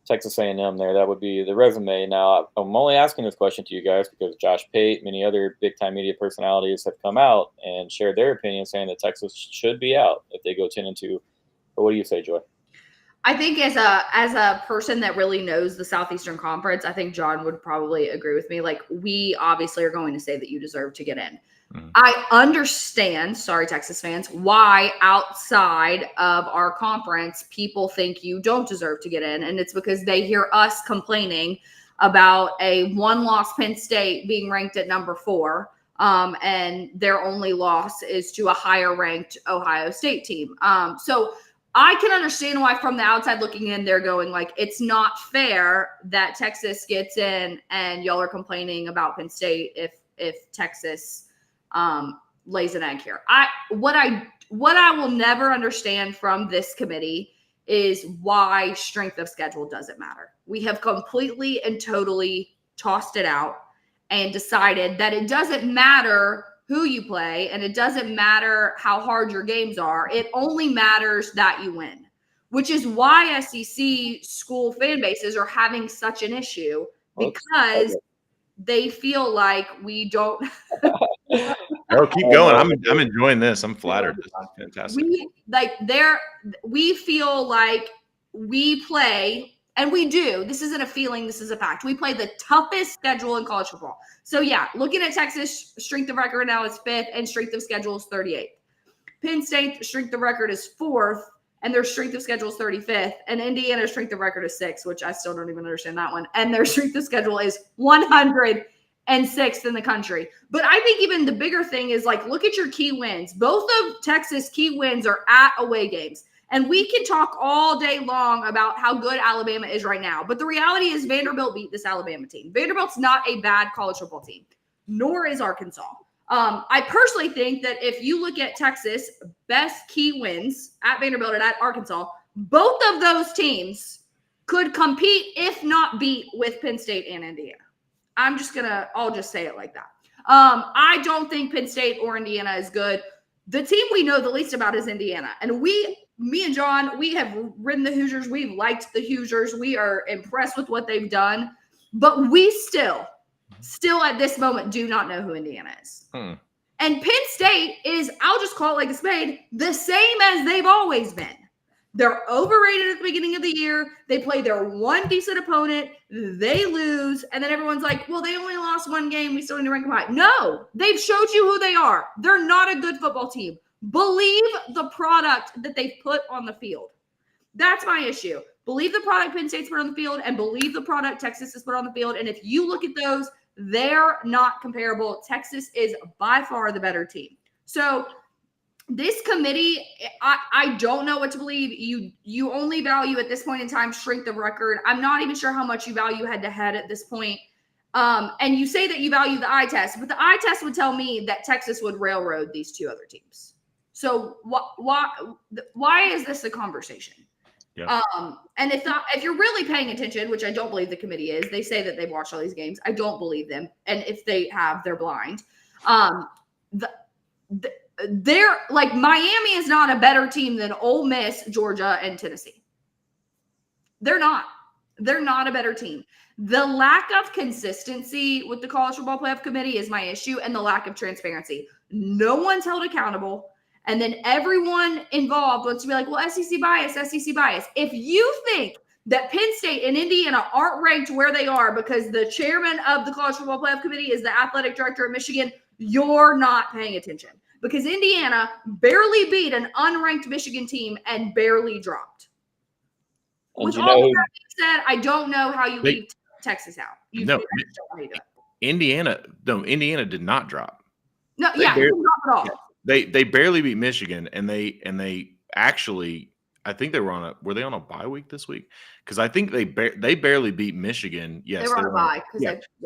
Texas A&M there? That would be the resume. Now, I'm only asking this question to you guys because Josh Pate, many other big-time media personalities have come out and shared their opinion, saying that Texas should be out if they go 10-2. But what do you say, Joy? I think as a person that really knows the Southeastern Conference, I think John would probably agree with me. Like, we obviously are going to say that you deserve to get in. I understand, sorry, Texas fans, why outside of our conference people think you don't deserve to get in. And it's because they hear us complaining about a one-loss Penn State being ranked at number 4. And their only loss is to a higher ranked Ohio State team. So I can understand why from the outside looking in, they're going like, it's not fair that Texas gets in and y'all are complaining about Penn State if Texas lays an egg here. What I will never understand from this committee is why strength of schedule doesn't matter. We have completely and totally tossed it out and decided that it doesn't matter who you play and it doesn't matter how hard your games are. It only matters that you win, which is why SEC school fan bases are having such an issue, because they feel like we don't. No, keep going. I'm enjoying this. I'm flattered. This is fantastic. We feel like we play. And we do. This isn't a feeling. This is a fact. We play the toughest schedule in college football. So, yeah, looking at Texas, strength of record now is 5th, and strength of schedule is 38th. Penn State, strength of record is 4th, and their strength of schedule is 35th. And Indiana's strength of record is 6th, which I still don't even understand that one. And their strength of schedule is 106th in the country. But I think even the bigger thing is, like, look at your key wins. Both of Texas' key wins are at away games. And we can talk all day long about how good Alabama is right now. But the reality is Vanderbilt beat this Alabama team. Vanderbilt's not a bad college football team, nor is Arkansas. I personally think that if you look at Texas' best key wins at Vanderbilt and at Arkansas, both of those teams could compete, if not beat, with Penn State and Indiana. I'll just say it like that. I don't think Penn State or Indiana is good. The team we know the least about is Indiana. And me and John, we have ridden the Hoosiers. We've liked the Hoosiers. We are impressed with what they've done. But we still at this moment do not know who Indiana is. And Penn State is, I'll just call it like a spade, the same as they've always been. They're overrated at the beginning of the year. They play their one decent opponent. They lose. And then everyone's like, well, they only lost one game. We still need to rank them high. No, they've showed you who they are. They're not a good football team. Believe the product that they've put on the field. That's my issue. Believe the product Penn State's put on the field and believe the product Texas has put on the field. And if you look at those, they're not comparable. Texas is by far the better team. So this committee, I don't know what to believe. You only value at this point in time strength of record. I'm not even sure how much you value head-to-head at this point. And you say that you value the eye test, but the eye test would tell me that Texas would railroad these two other teams. So why is this a conversation? Yeah. And if you're really paying attention, which I don't believe the committee is, they say that they've watched all these games. I don't believe them. And if they have, they're blind. They're like, Miami is not a better team than Ole Miss, Georgia, and Tennessee. They're not a better team. The lack of consistency with the College Football Playoff Committee is my issue, and the lack of transparency. No one's held accountable. And then everyone involved wants to be like, well, SEC bias. If you think that Penn State and Indiana aren't ranked where they are because the chairman of the College Football Playoff Committee is the athletic director at Michigan, you're not paying attention. Because Indiana barely beat an unranked Michigan team and barely dropped. And With all of that being said, I don't know how you leave Texas out. Indiana did not drop. No, they didn't drop at all. They barely beat Michigan, and they actually, I think they were they on a bye week this week? Because I think they barely beat Michigan. Yes, they were on a bye.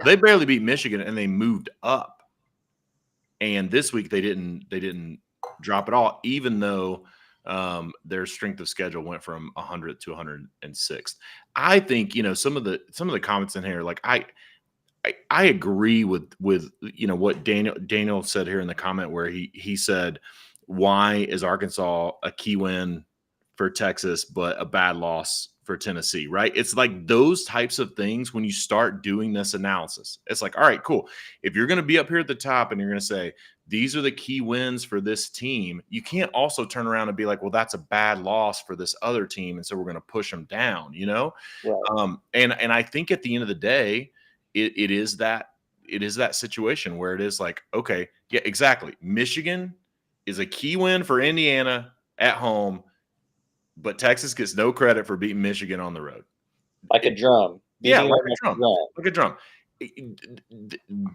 They barely beat Michigan, and they moved up. And this week they didn't drop at all, even though their strength of schedule went from 100 to 106th. I think some of the comments in here, like I agree with what Daniel said here in the comment where he said, why is Arkansas a key win for Texas but a bad loss for Tennessee, right? It's like those types of things when you start doing this analysis. It's like, all right, cool. If you're going to be up here at the top and you're going to say, these are the key wins for this team, you can't also turn around and be like, well, that's a bad loss for this other team, and so we're going to push them down, Right. And I think at the end of the day, it is that situation where it is like, okay, yeah, exactly. Michigan is a key win for Indiana at home, but Texas gets no credit for beating Michigan on the road. Like a drum. Yeah, Beating like Ole a Miss drum. went. Like a drum.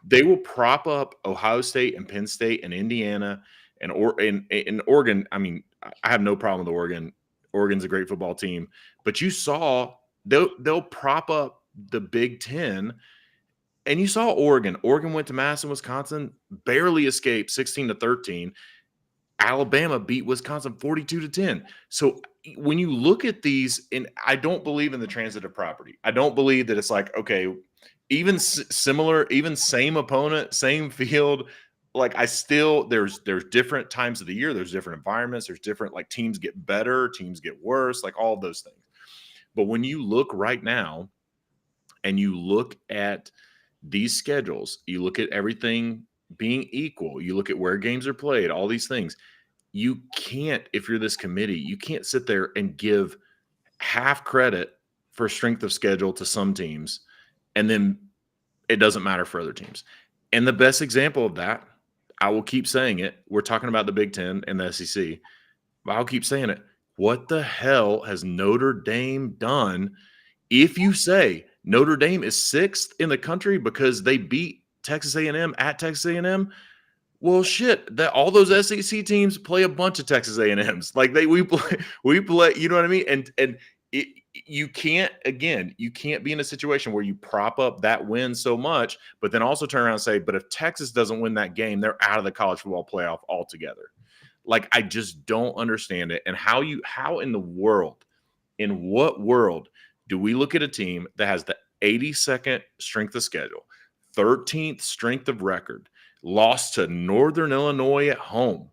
They will prop up Ohio State and Penn State and Indiana and Oregon. I mean, I have no problem with Oregon. Oregon's a great football team, but you saw they'll prop up the Big Ten, and you saw Oregon. Oregon went to Madison, Wisconsin, barely escaped 16-13. Alabama beat Wisconsin 42-10. So when you look at these, and I don't believe in the transitive property. I don't believe that it's like, okay, even similar, even same opponent, same field. Like I still, there's different times of the year. There's different environments. There's different, like teams get better, teams get worse, like all of those things. But when you look right now and you look at these schedules, you look at everything being equal, you look at where games are played, all these things, you can't, if you're this committee, you can't sit there and give half credit for strength of schedule to some teams, and then it doesn't matter for other teams. And the best example of that, I will keep saying it. We're talking about the Big Ten and the SEC, but I'll keep saying it. What the hell has Notre Dame done? If you say Notre Dame is 6th in the country because they beat Texas A&M at Texas A&M, well, shit, that all those SEC teams play a bunch of Texas A&Ms. Like we play, you know what I mean? And you can't be in a situation where you prop up that win so much, but then also turn around and say, but if Texas doesn't win that game, they're out of the college football playoff altogether. Like I just don't understand it. And how in the world, in what world do we look at a team that has the 82nd strength of schedule, 13th strength of record, lost to Northern Illinois at home?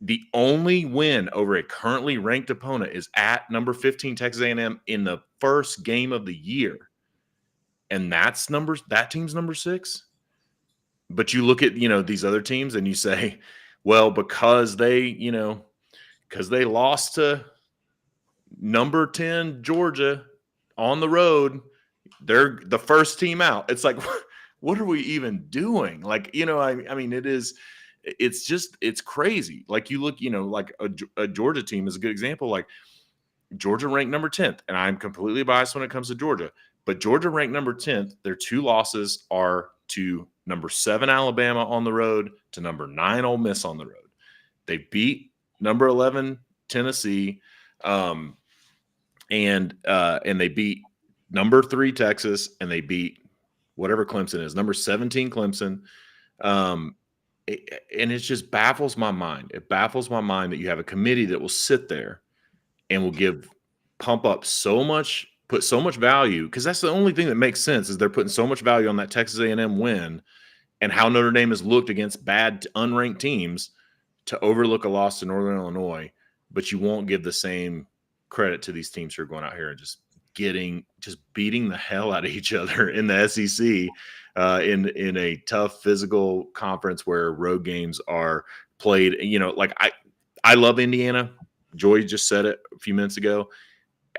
The only win over a currently ranked opponent is at number 15 Texas A&M in the first game of the year. And that team's number 6. But you look at, these other teams and you say, well, because they lost to number 10 Georgia on the road, they're the first team out. It's like, what are we even doing? Like, I mean, it's crazy. Like you look, like a Georgia team is a good example. Like Georgia ranked number 10th, and I'm completely biased when it comes to Georgia, but Georgia ranked number 10th. Their 2 losses are to number 7 Alabama on the road, to number 9 Ole Miss on the road. They beat number 11 Tennessee, and they beat number 3 Texas, and they beat whatever Clemson is, number 17 Clemson. And it just baffles my mind. It baffles my mind that you have a committee that will sit there and will put so much value, because that's the only thing that makes sense, is they're putting so much value on that Texas A&M win and how Notre Dame has looked against bad unranked teams, to overlook a loss to Northern Illinois, but you won't give the same credit to these teams who are going out here and just beating the hell out of each other in the SEC, in a tough physical conference where road games are played. Like I love Indiana. Joy just said it a few minutes ago.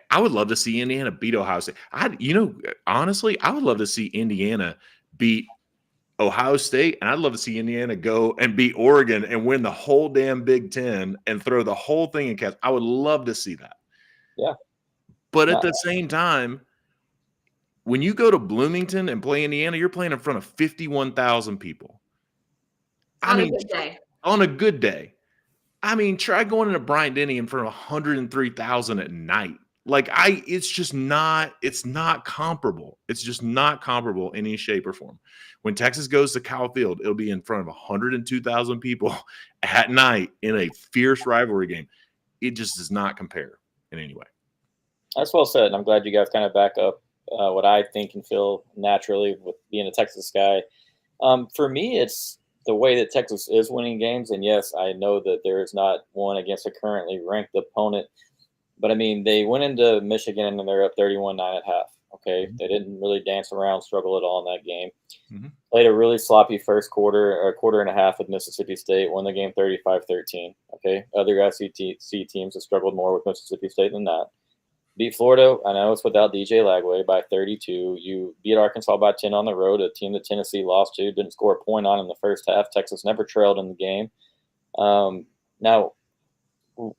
I would love to see Indiana beat Ohio State. Honestly, I would love to see Indiana beat Ohio State, and I'd love to see Indiana go and beat Oregon and win the whole damn Big Ten and throw the whole thing in cast. I would love to see that. Yeah. But at the same time, when you go to Bloomington and play Indiana, you're playing in front of 51,000 people. On a good day. On a good day. I mean, try going into Bryant-Denny in front of 103,000 at night. Like it's not comparable. It's just not comparable in any shape or form. When Texas goes to Kyle Field, it'll be in front of 102,000 people at night in a fierce rivalry game. It just does not compare in any way. That's well said. I'm glad you guys kind of back up what I think and feel naturally with being a Texas guy. For me, it's the way that Texas is winning games. And yes, I know that there is not one against a currently ranked opponent. But, I mean, they went into Michigan and they're up 31-9 at half. Okay, They didn't really dance around, struggle at all in that game. Mm-hmm. Played a really sloppy first quarter, or quarter and a half with Mississippi State, won the game 35-13. Okay, other SEC teams have struggled more with Mississippi State than that. Beat Florida, I know it's without DJ Lagway, by 32. You beat Arkansas by 10 on the road, a team that Tennessee lost to, didn't score a point on in the first half. Texas never trailed in the game. Now,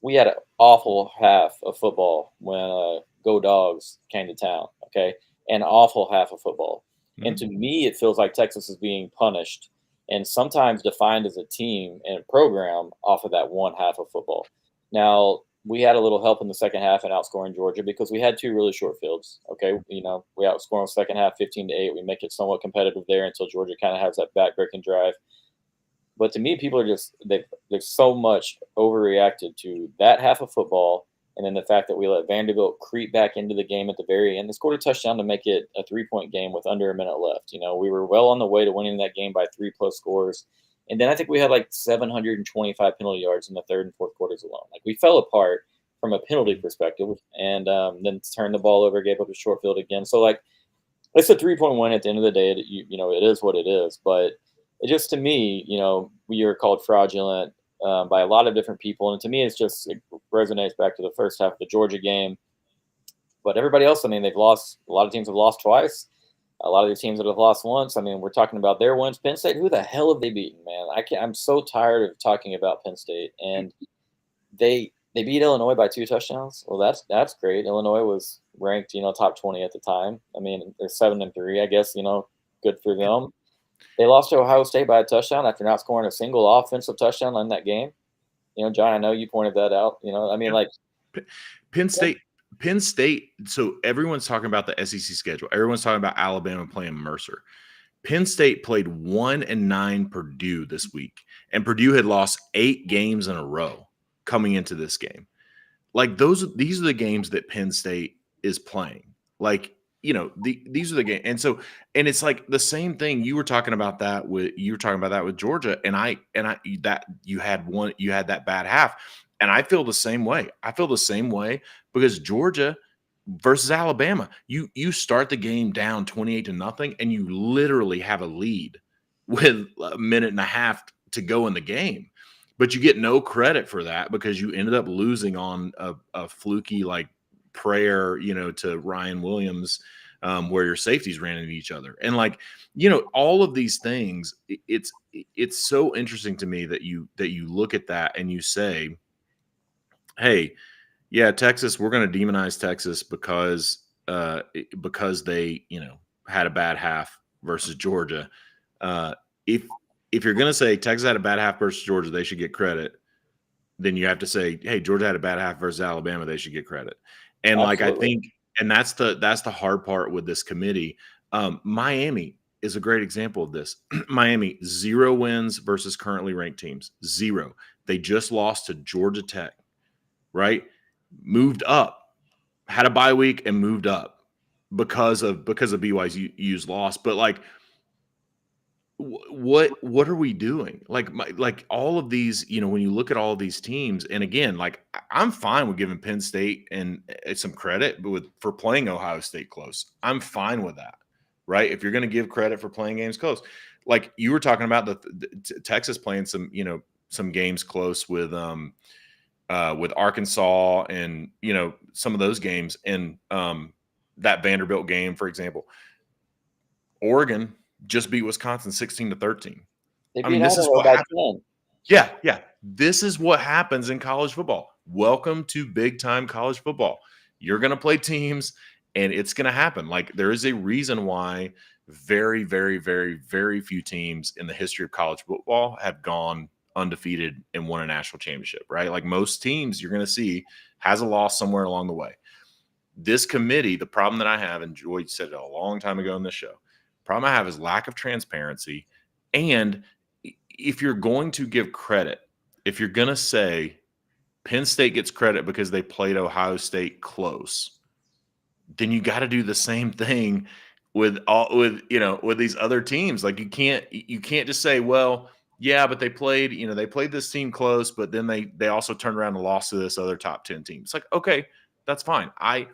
we had an awful half of football when Go Dogs came to town, okay? an awful half of football. And Mhm. to me, it feels like Texas is being punished and sometimes defined as a team and a program off of that one half of football. Now, we had a little help in the second half in outscoring Georgia because we had two really short fields. Okay. We outscore in the second half 15-8. We make it somewhat competitive there until Georgia kind of has that backbreaking drive. But to me, people are just they've so much overreacted to that half of football, and then the fact that we let Vanderbilt creep back into the game at the very end. They scored a touchdown to make it a 3-point game with under a minute left. We were well on the way to winning that game by 3+ scores, and then I think we had like 725 penalty yards in the third and fourth quarters alone. Like we fell apart from a penalty perspective, and then turned the ball over, gave up a short field again. So like it's a 3-point win at the end of the day. It is what it is, but it just to me, we are called fraudulent by a lot of different people, and to me, it resonates back to the first half of the Georgia game. But everybody else, I mean, they've lost. A lot of teams have lost twice. A lot of the teams that have lost once. I mean, we're talking about their wins. Penn State, who the hell have they beaten, man? I'm so tired of talking about Penn State, and they beat Illinois by 2 touchdowns. Well, that's great. Illinois was ranked, top 20 at the time. I mean, they're 7-3, I guess. Good for them. They lost to Ohio State by a touchdown after not scoring a single offensive touchdown in that game. John, I know you pointed that out. I mean, like Penn State. So everyone's talking about the SEC schedule. Everyone's talking about Alabama playing Mercer. Penn State played 1-9 Purdue this week, and Purdue had lost 8 games in a row coming into this game. Like these are the games that Penn State is playing. Like, these are the games. And it's like the same thing. You were talking about that with Georgia, and that you had that bad half. And I feel the same way. I feel the same way because Georgia versus Alabama, you start the game down 28-0, and you literally have a lead with a minute and a half to go in the game. But you get no credit for that because you ended up losing on a fluky like prayer, to Ryan Williams, where your safeties ran into each other. And like, all of these things, it's so interesting to me that you look at that and you say, hey, yeah, Texas, we're going to demonize Texas because they, had a bad half versus Georgia. If you're going to say Texas had a bad half versus Georgia, they should get credit, then you have to say, hey, Georgia had a bad half versus Alabama, they should get credit. And like, I think, and that's the hard part with this committee. Miami is a great example of this. Miami, 0 wins versus currently ranked teams, 0. They just lost to Georgia Tech, right? Moved up, had a bye week and moved up because of BYU's loss. But like, what are we doing? Like all of these, when you look at all of these teams, and again, like I'm fine with giving Penn State and some credit, but for playing Ohio State close, I'm fine with that, right? If you're going to give credit for playing games close, like you were talking about the Texas playing some games close with Arkansas and some of those games, and that Vanderbilt game, for example. Oregon just beat Wisconsin 16-13. They beat Idaho by 10. Yeah. This is what happens in college football. Welcome to big time college football. You're going to play teams, and it's going to happen. Like there is a reason why very, very, very, very few teams in the history of college football have gone undefeated and won a national championship, right? Like most teams you're going to see has a loss somewhere along the way. This committee, the problem that I have, and Joy said it a long time ago in this show, problem I have is lack of transparency. And if you're going to give credit, if you're going to say Penn State gets credit because they played Ohio State close, then you got to do the same thing with these other teams. Like you can't just say, well, yeah, but they played this team close, but then they also turned around and lost to this other top 10 team. It's like, okay, that's fine. I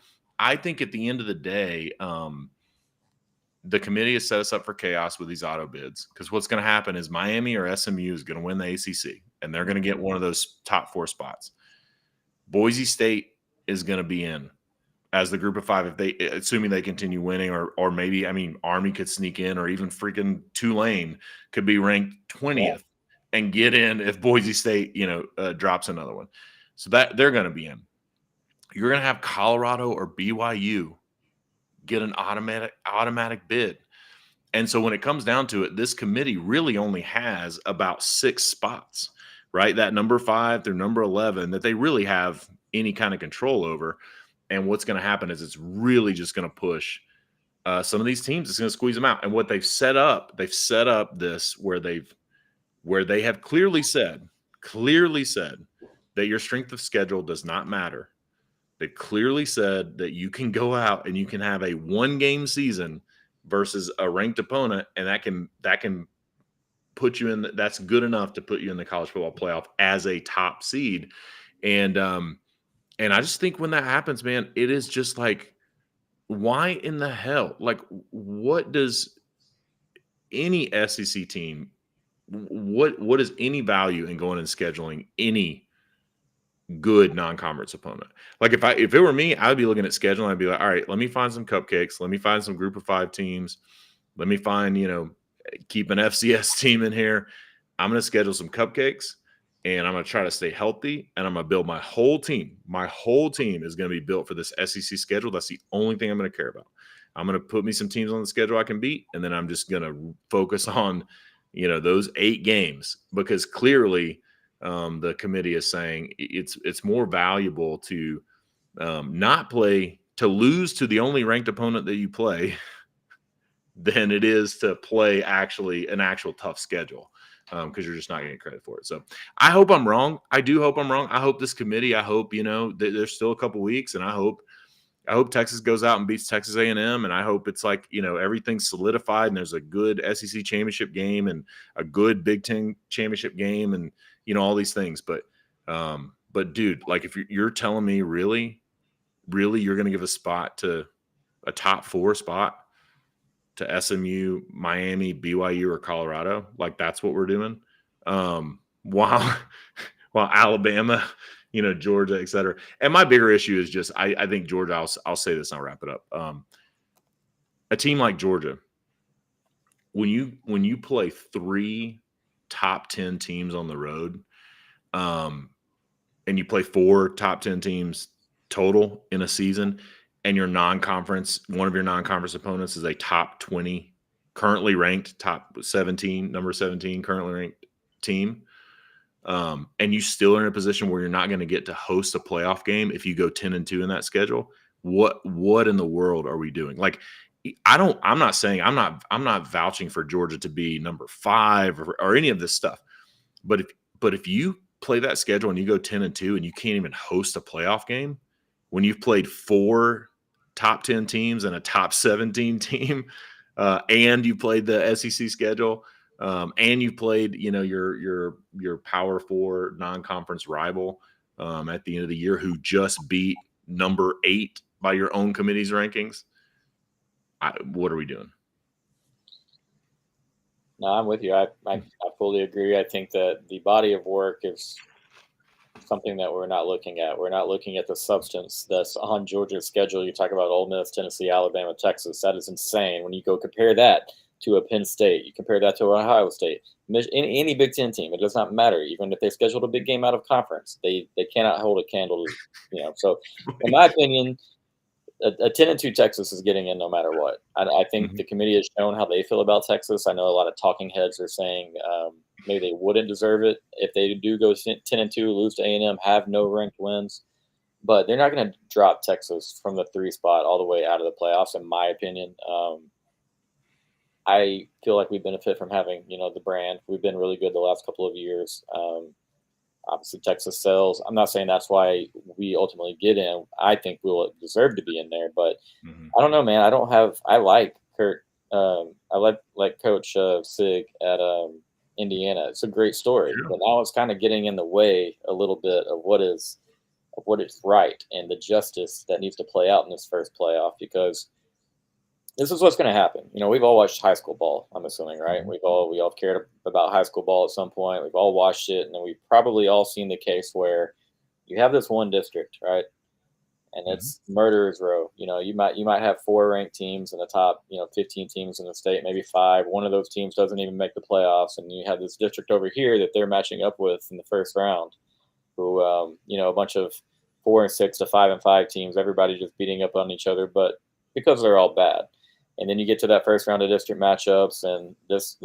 think at the end of the day, the committee has set us up for chaos with these auto bids, because what's going to happen is Miami or SMU is going to win the ACC, and they're going to get one of those top 4 spots. Boise State is going to be in as the group of 5, assuming they continue winning, or maybe, Army could sneak in, or even freaking Tulane could be ranked 20th and get in if Boise State, drops another one. So that they're going to be in. You're going to have Colorado or BYU get an automatic bid. And so when it comes down to it, this committee really only has about 6 spots, right? That number 5 through number 11 that they really have any kind of control over. And what's going to happen is it's really just going to push some of these teams. It's going to squeeze them out. And what they've set up this where they have clearly said that your strength of schedule does not matter. They clearly said that you can go out and you can have a 1-game season versus a ranked opponent, and that can put you in. That's good enough to put you in the college football playoff as a top seed. And I just think when that happens, man, it is just like, why in the hell? Like, what does any SEC team? What is any value in going and scheduling any good non-conference opponent? Like if it were me, I would be looking at scheduling. I'd be like, all right, let me find some cupcakes. Let me find some group of 5 teams. Let me find, keep an FCS team in here. I'm going to schedule some cupcakes and I'm going to try to stay healthy and I'm going to build my whole team. My whole team is going to be built for this SEC schedule. That's the only thing I'm going to care about. I'm going to put me some teams on the schedule I can beat. And then I'm just going to focus on, those 8 games, because clearly the committee is saying it's more valuable to not play, to lose to the only ranked opponent that you play than it is to play an actual tough schedule, because you're just not getting credit for it. So I hope I'm wrong. I do hope I'm wrong. I hope this committee, there's still a couple weeks, and I hope Texas goes out and beats Texas A&M, and I hope it's like, everything's solidified and there's a good SEC championship game and a good Big Ten championship game and, all these things. But dude, like if you're telling me really you're going to give a spot to a top 4 spot to SMU, Miami, BYU, or Colorado, like that's what we're doing. While Alabama, Georgia, et cetera. And my bigger issue is just, I think Georgia, I'll say this and I'll wrap it up. A team like Georgia, when you play 3 top 10 teams on the road, and you play 4 top 10 teams total in a season, and one of your non-conference opponents is a top 20, currently ranked top 17, number 17, currently ranked team, and you still are in a position where you're not going to get to host a playoff game if you go 10-2 in that schedule, what in the world are we doing? Like, I'm not vouching for Georgia to be number 5 or any of this stuff. But if you play that schedule and you go 10-2 and you can't even host a playoff game when you've played 4 top 10 teams and a top 17 team, and you played the SEC schedule, and you played, your Power 4 non-conference rival at the end of the year who just beat number 8 by your own committee's rankings, what are we doing? No, I'm with you. I fully agree. I think that the body of work is something that we're not looking at. We're not looking at the substance that's on Georgia's schedule. You talk about Ole Miss, Tennessee, Alabama, Texas. That is insane. When you go compare that to a Penn State, you compare that to Ohio State, any Big Ten team, it does not matter. Even if they scheduled a big game out of conference, they cannot hold a candle to, So in my opinion, a 10-2 Texas is getting in no matter what. I think the committee has shown how they feel about Texas. I know a lot of talking heads are saying maybe they wouldn't deserve it if they do go 10-2, lose to A&M, have no ranked wins. But they're not going to drop Texas from the 3 spot all the way out of the playoffs, in my opinion. I feel like we benefit from having, the brand. We've been really good the last couple of years. Obviously, Texas sells. I'm not saying that's why we ultimately get in. I think we'll deserve to be in there, but I don't know, man. I like Kurt. I like Coach Sig at Indiana. It's a great story, but now it's kind of getting in the way a little bit of what is right and the justice that needs to play out in this first playoff, because this is what's going to happen. We've all watched high school ball, I'm assuming, right? We all cared about high school ball at some point. We've all watched it, and then we've probably all seen the case where you have this one district, right? And it's murderer's row. You might have 4 ranked teams in the top, 15 teams in the state, maybe 5. One of those teams doesn't even make the playoffs, and you have this district over here that they're matching up with in the first round, who, a bunch of 4 and 6 to 5 and 5 teams, everybody just beating up on each other. But because they're all bad. And then you get to that first round of district matchups, and this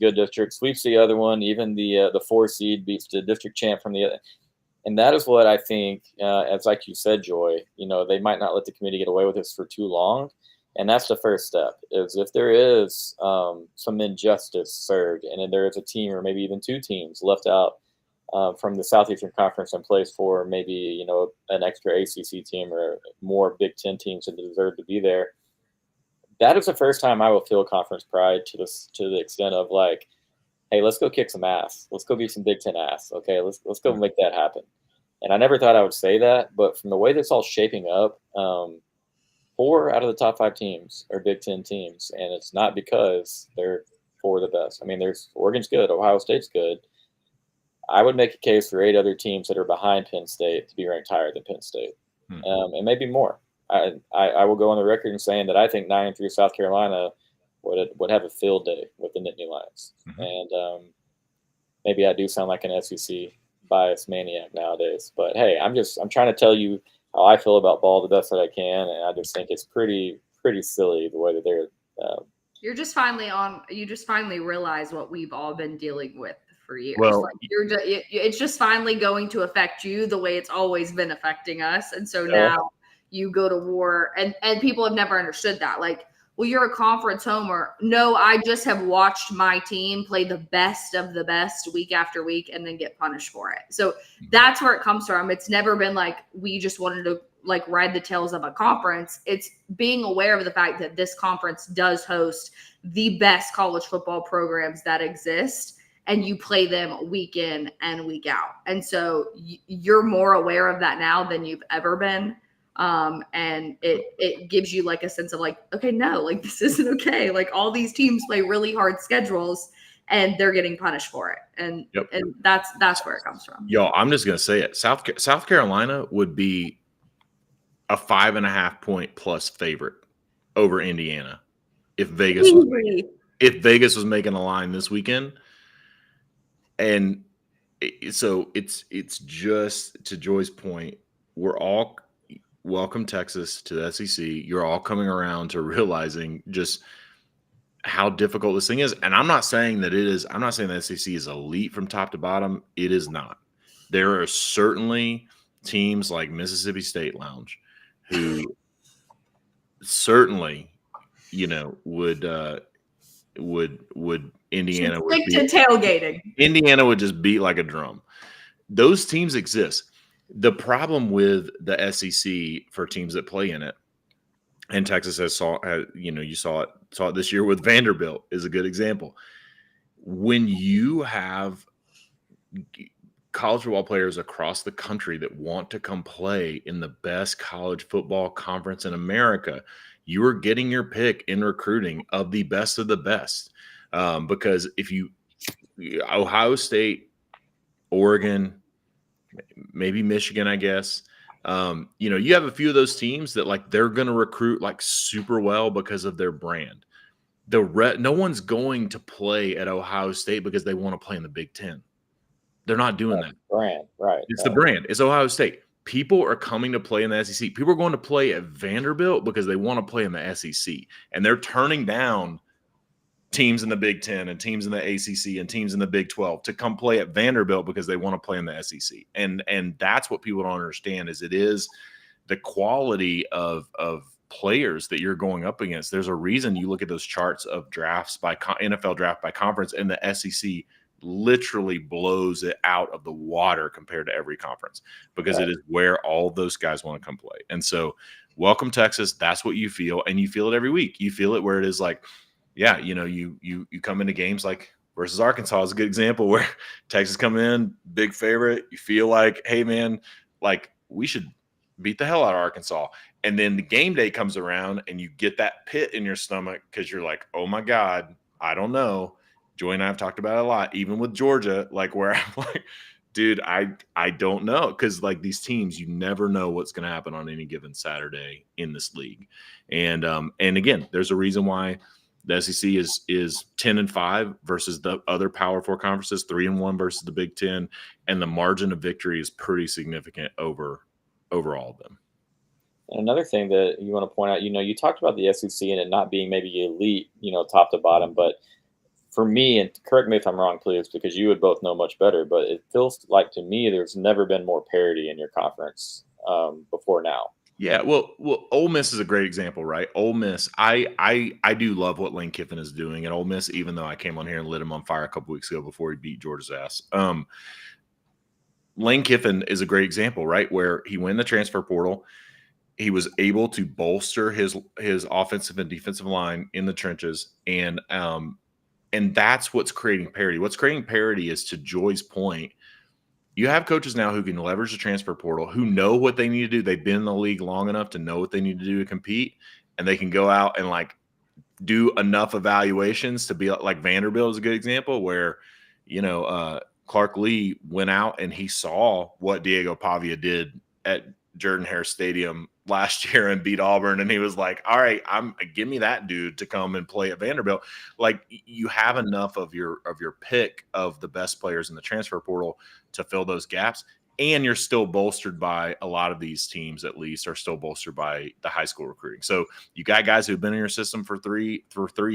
good district sweeps the other one. Even the 4 seed beats the district champ from the other. And that is what I think, as like you said, Joy, they might not let the committee get away with this for too long. And that's the first step, is if there is some injustice served, and then there is a team or maybe even 2 teams left out from the Southeastern Conference in place for maybe, an extra ACC team or more Big Ten teams that deserve to be there. That is the first time I will feel conference pride to the extent of like, hey, let's go kick some ass. Let's go beat some Big Ten ass. Okay, let's go make that happen. And I never thought I would say that, but from the way this all shaping up, 4 out of the top 5 teams are Big Ten teams, and it's not because they're 4 of the best. I mean, there's Oregon's good, Ohio State's good. I would make a case for 8 other teams that are behind Penn State to be ranked higher than Penn State, and maybe more. I will go on the record in saying that I think 9-3 South Carolina would have a field day with the Nittany Lions, and maybe I do sound like an SEC bias maniac nowadays. But hey, I'm trying to tell you how I feel about ball the best that I can, and I just think it's pretty silly the way that they're. You just finally realize what we've all been dealing with for years. Well, like it's just finally going to affect you the way it's always been affecting us, and so now you go to war, and people have never understood that. Like, well, you're a conference homer. No, I just have watched my team play the best of the best week after week and then get punished for it. So that's where it comes from. It's never been like we just wanted to like ride the tails of a conference. It's being aware of the fact that this conference does host the best college football programs that exist, and you play them week in and week out. And so you're more aware of that now than you've ever been. And it gives you like a sense of like, okay, no, like this isn't okay. Like all these teams play really hard schedules and they're getting punished for it. And that's where it comes from. Yo, I'm just going to say it. South Carolina would be a 5.5 point plus favorite over Indiana if Vegas was making a line this weekend. And so it's just to Joy's point, we're all welcome Texas to the SEC. You're all coming around to realizing just how difficult this thing is. And I'm not saying that it is. I'm not saying the SEC is elite from top to bottom. It is not. There are certainly teams like Mississippi State Lounge who certainly, would Indiana would stick to tailgating. Indiana would just beat like a drum. Those teams exist. The problem with the SEC for teams that play in it, and Texas you saw it this year with Vanderbilt is a good example. When you have college football players across the country that want to come play in the best college football conference in America, you are getting your pick in recruiting of the best of the best. Because if Ohio State, Oregon, maybe Michigan, I guess, you have a few of those teams that like they're going to recruit like super well because of their brand. No one's going to play at Ohio State because they want to play in the Big Ten. They're not doing that. Brand, right? It's the brand. It's Ohio State. People are coming to play in the SEC. People are going to play at Vanderbilt because they want to play in the SEC, and they're turning down teams in the Big Ten and teams in the ACC and teams in the Big 12 to come play at Vanderbilt because they want to play in the SEC. And that's what people don't understand is it is the quality of players that you're going up against. There's a reason you look at those charts of drafts by NFL draft by conference, and the SEC literally blows it out of the water compared to every conference because it is where all those guys want to come play. And so welcome Texas. That's what you feel. And you feel it every week. You feel it where it is like, yeah, you come into games like versus Arkansas is a good example where Texas come in, big favorite. You feel like, hey man, like we should beat the hell out of Arkansas. And then the game day comes around and you get that pit in your stomach because you're like, oh my God, I don't know. Joy and I have talked about it a lot, even with Georgia, like where I'm like, dude, I don't know. Because like these teams, you never know what's going to happen on any given Saturday in this league. And again, there's a reason why the SEC is 10-5 versus the other Power 4 conferences, 3-1 versus the Big Ten. And the margin of victory is pretty significant over all of them. And another thing that you want to point out, you talked about the SEC and it not being maybe elite, top to bottom, but for me, and correct me if I'm wrong, please, because you would both know much better, but it feels like to me there's never been more parity in your conference before now. Yeah, well, Ole Miss is a great example, right? Ole Miss, I do love what Lane Kiffin is doing at Ole Miss, even though I came on here and lit him on fire a couple weeks ago before he beat Georgia's ass. Lane Kiffin is a great example, right? Where he went in the transfer portal, he was able to bolster his offensive and defensive line in the trenches, and that's what's creating parity. What's creating parity is, to Joy's point, you have coaches now who can leverage the transfer portal, who know what they need to do. They've been in the league long enough to know what they need to do to compete, and they can go out and like do enough evaluations to be like Vanderbilt is a good example where, Clark Lee went out and he saw what Diego Pavia did at Jordan-Hare Stadium last year and beat Auburn, and he was like, all right, give me that dude to come and play at Vanderbilt. Like, you have enough of your pick of the best players in the transfer portal to fill those gaps, and you're still bolstered by a lot of these teams, at least, are still bolstered by the high school recruiting. So you got guys who've been in your system for 3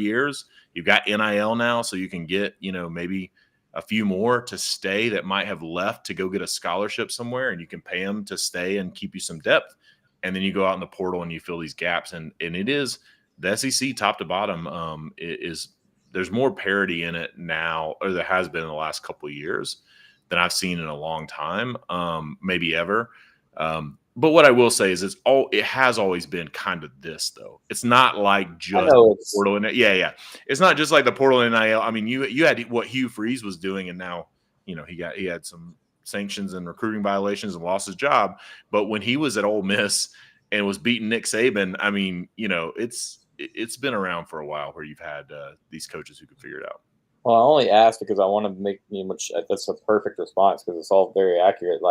years. You've got NIL now, so you can get, maybe a few more to stay that might have left to go get a scholarship somewhere, and you can pay them to stay and keep you some depth. And then you go out in the portal and you fill these gaps. And it is the SEC top to bottom there's more parity in it now, or there has been in the last couple of years, than I've seen in a long time, maybe ever. But what I will say is it has always been kind of this, though. It's not like just the portal and yeah. It's not just like the portal and NIL. I mean, you had what Hugh Freeze was doing, and now he had some sanctions and recruiting violations and lost his job. But when he was at Ole Miss and was beating Nick Saban, I mean, it's been around for a while where you've had these coaches who can figure it out. Well, I only asked because I want to make which that's a perfect response because it's all very accurate.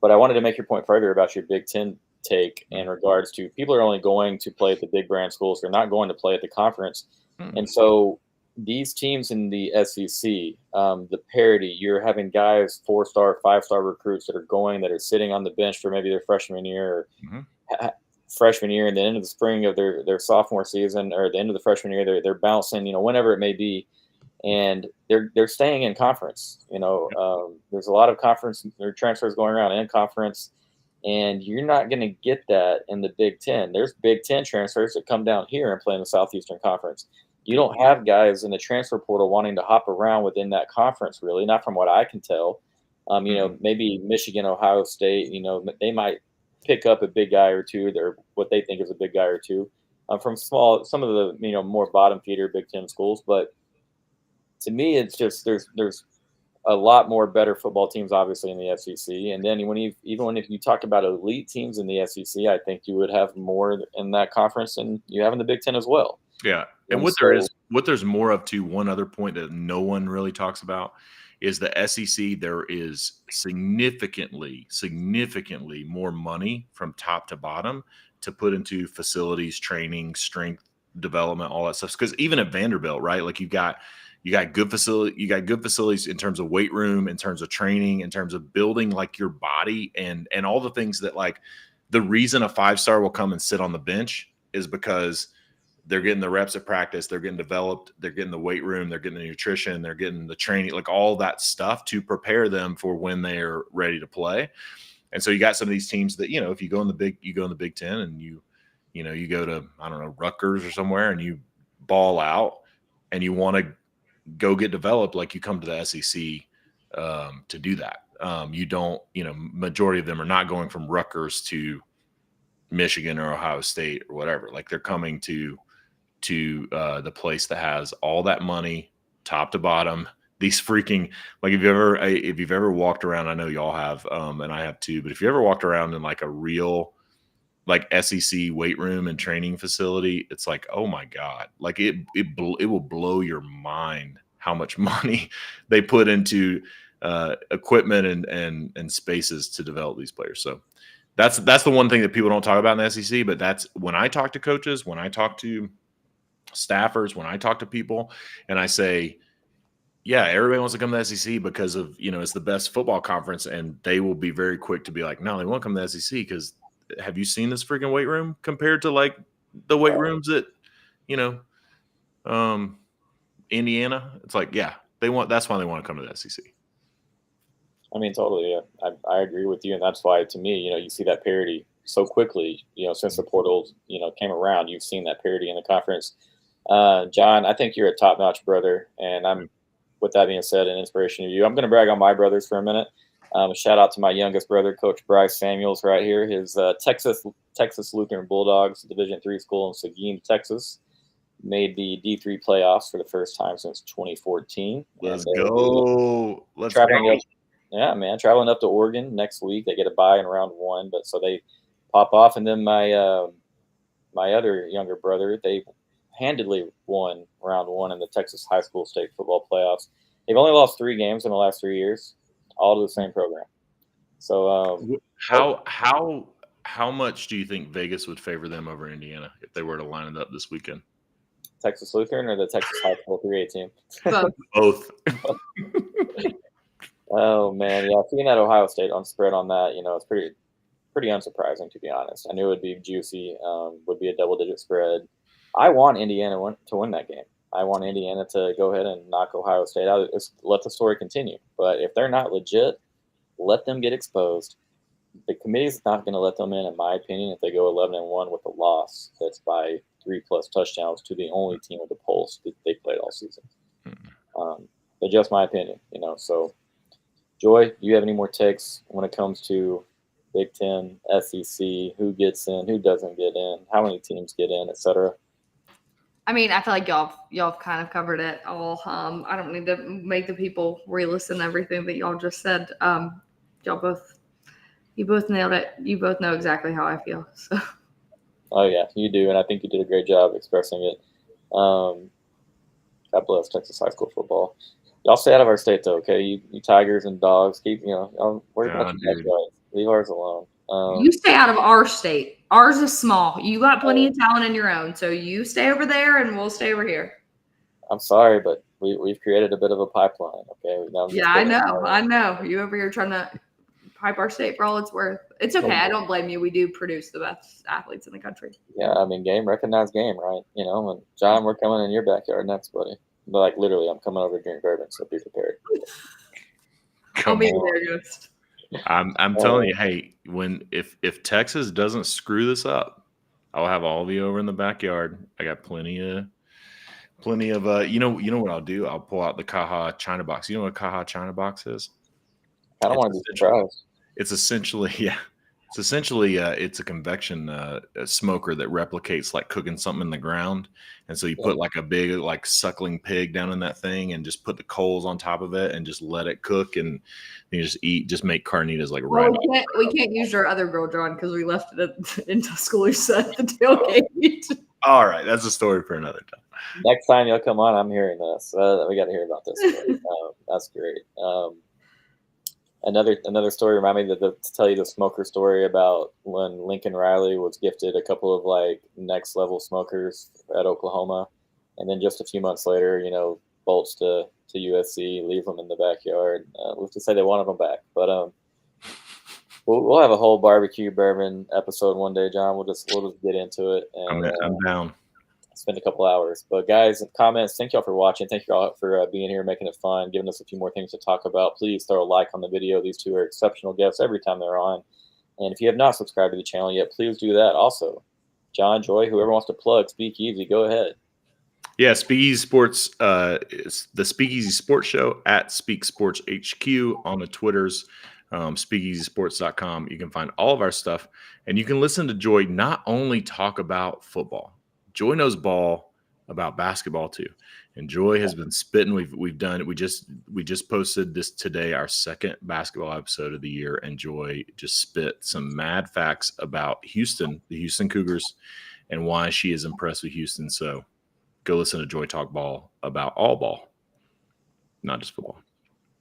But I wanted to make your point further about your Big Ten take in regards to people are only going to play at the big brand schools. They're not going to play at the conference. And so these teams in the SEC, the parity, you're having guys, 4-star, 5-star recruits that are sitting on the bench for maybe their freshman year or freshman year and the end of the spring of their sophomore season or the end of the freshman year, they're bouncing, whenever it may be. And they're staying in conference. There's a lot of conference or transfers going around in conference, and you're not going to get that in the Big Ten. There's Big Ten transfers that come down here and play in the Southeastern Conference. You don't have guys in the transfer portal wanting to hop around within that conference, really, not from what I can tell. Maybe Michigan, Ohio State, they might pick up a big guy or two, or what they think is a big guy or two from some of the more bottom feeder Big Ten schools, but to me, it's just there's a lot more better football teams, obviously, in the SEC. And then even if you talk about elite teams in the SEC, I think you would have more in that conference than you have in the Big Ten as well. Yeah, and what there's more of, to one other point that no one really talks about is the SEC. There is significantly more money from top to bottom to put into facilities, training, strength development, all that stuff. Because even at Vanderbilt, right, like you got good facilities in terms of weight room, in terms of training, in terms of building like your body and all the things that, like, the reason a 5-star will come and sit on the bench is because they're getting the reps at practice, they're getting developed, they're getting the weight room, they're getting the nutrition, they're getting the training, like all that stuff to prepare them for when they're ready to play. And so you got some of these teams that, if you go in the Big Ten and you go to, I don't know, Rutgers or somewhere and you ball out and you want to go get developed, like you come to the SEC to do that. You don't, majority of them are not going from Rutgers to Michigan or Ohio State or whatever. Like they're coming to the place that has all that money, top to bottom. These freaking, like, if you've ever walked around, I know y'all have, and I have too, but if you ever walked around in like a real like SEC weight room and training facility, it's like, oh my God, like it will blow your mind how much money they put into equipment and spaces to develop these players. So that's the one thing that people don't talk about in the SEC, but that's when I talk to coaches, when I talk to staffers, when I talk to people and I say, yeah, everybody wants to come to the SEC because of, it's the best football conference, and they will be very quick to be like, no, they won't come to the SEC because have you seen this freaking weight room compared to like the weight rooms at, Indiana? It's like, yeah, that's why they want to come to the SEC. I mean, totally. Yeah. I agree with you. And that's why, to me, you see that parity so quickly, since the portal, came around, you've seen that parity in the conference. John, I think you're a top-notch brother. And with that being said, an inspiration to you. I'm going to brag on my brothers for a minute. Shout out to my youngest brother, Coach Bryce Samuels, right here. His Texas Lutheran Bulldogs, Division III school in Seguin, Texas, made the D3 playoffs for the first time since 2014. Let's go. Yeah, man, traveling up to Oregon next week. They get a bye in round 1, but so they pop off. And then my my other younger brother, they handedly won round 1 in the Texas high school state football playoffs. They've only lost 3 games in the last 3 years, all to the same program. So how much do you think Vegas would favor them over Indiana if they were to line it up this weekend? Texas Lutheran or the Texas high school 3A team? Both. Oh man, yeah. Seeing that Ohio State on spread on that, it's pretty unsurprising, to be honest. I knew it would be juicy. Would be a double-digit spread. I want Indiana to win that game. I want Indiana to go ahead and knock Ohio State out. Let the story continue. But if they're not legit, let them get exposed. The committee's not going to let them in my opinion, if they go 11-1 with a loss that's by 3+ touchdowns to the only team with a pulse that they played all season. But just my opinion, So, Joy, do you have any more takes when it comes to Big Ten, SEC, who gets in, who doesn't get in, how many teams get in, etc.? I mean, I feel like y'all have kind of covered it all. I don't need to make the people re-listen to everything that y'all just said. You both nailed it. You both know exactly how I feel. So. Oh yeah, you do, and I think you did a great job expressing it. God bless Texas high school football. Y'all stay out of our state, though, okay? You Tigers and Dogs, keep, worry about your guys. Leave ours alone. You stay out of our state. Ours is small. You got plenty of talent in your own, so you stay over there, and we'll stay over here. I'm sorry, but we've created a bit of a pipeline, okay? Yeah, I know. You over here trying to pipe our state for all it's worth. It's okay. I don't blame you. We do produce the best athletes in the country. Yeah, I mean, recognize game, right? And John, we're coming in your backyard next, buddy. But like literally, I'm coming over to drink bourbon, so be prepared. I'll be there, Ghost. I'm telling you, hey, if Texas doesn't screw this up, I'll have all of you over in the backyard. I got plenty of you know what I'll do? I'll pull out the Kaha China box. You know what a Kaha China box is? I don't want to be surprised. It's essentially it's a convection smoker that replicates like cooking something in the ground. And so you put like a big like suckling pig down in that thing and just put the coals on top of it and just let it cook, and you just make carnitas like right. We can't use our other grill, John, because we left it in Tuscaloosa at the tailgate. All right, that's a story for another time. Next time y'all come on, I'm hearing this. We got to hear about this story. That's great. Another story reminded me to tell you the smoker story about when Lincoln Riley was gifted a couple of like next level smokers at Oklahoma, and then just a few months later, bolts to USC, leave them in the backyard. Let's just say they wanted them back, but we'll have a whole barbecue bourbon episode one day, John. We'll just get into it. And, I'm down. Spend a couple hours. But guys, comments, thank y'all for watching. Thank you all for being here, making it fun, giving us a few more things to talk about. Please throw a like on the video. These two are exceptional guests every time they're on. And if you have not subscribed to the channel yet, please do that. Also, John, Joy, whoever wants to plug Speakeasy, go ahead. Yeah, Speakeasy Sports, it's the Speakeasy Sports Show at Speak Sports HQ on the Twitters, speakeasysports.com. You can find all of our stuff, and you can listen to Joy not only talk about football. Joy knows ball about basketball too, and Joy has been spitting. We've done it. We just posted this today, our second basketball episode of the year, and Joy just spit some mad facts about Houston, the Houston Cougars, and why she is impressed with Houston. So go listen to Joy talk ball about all ball, not just football.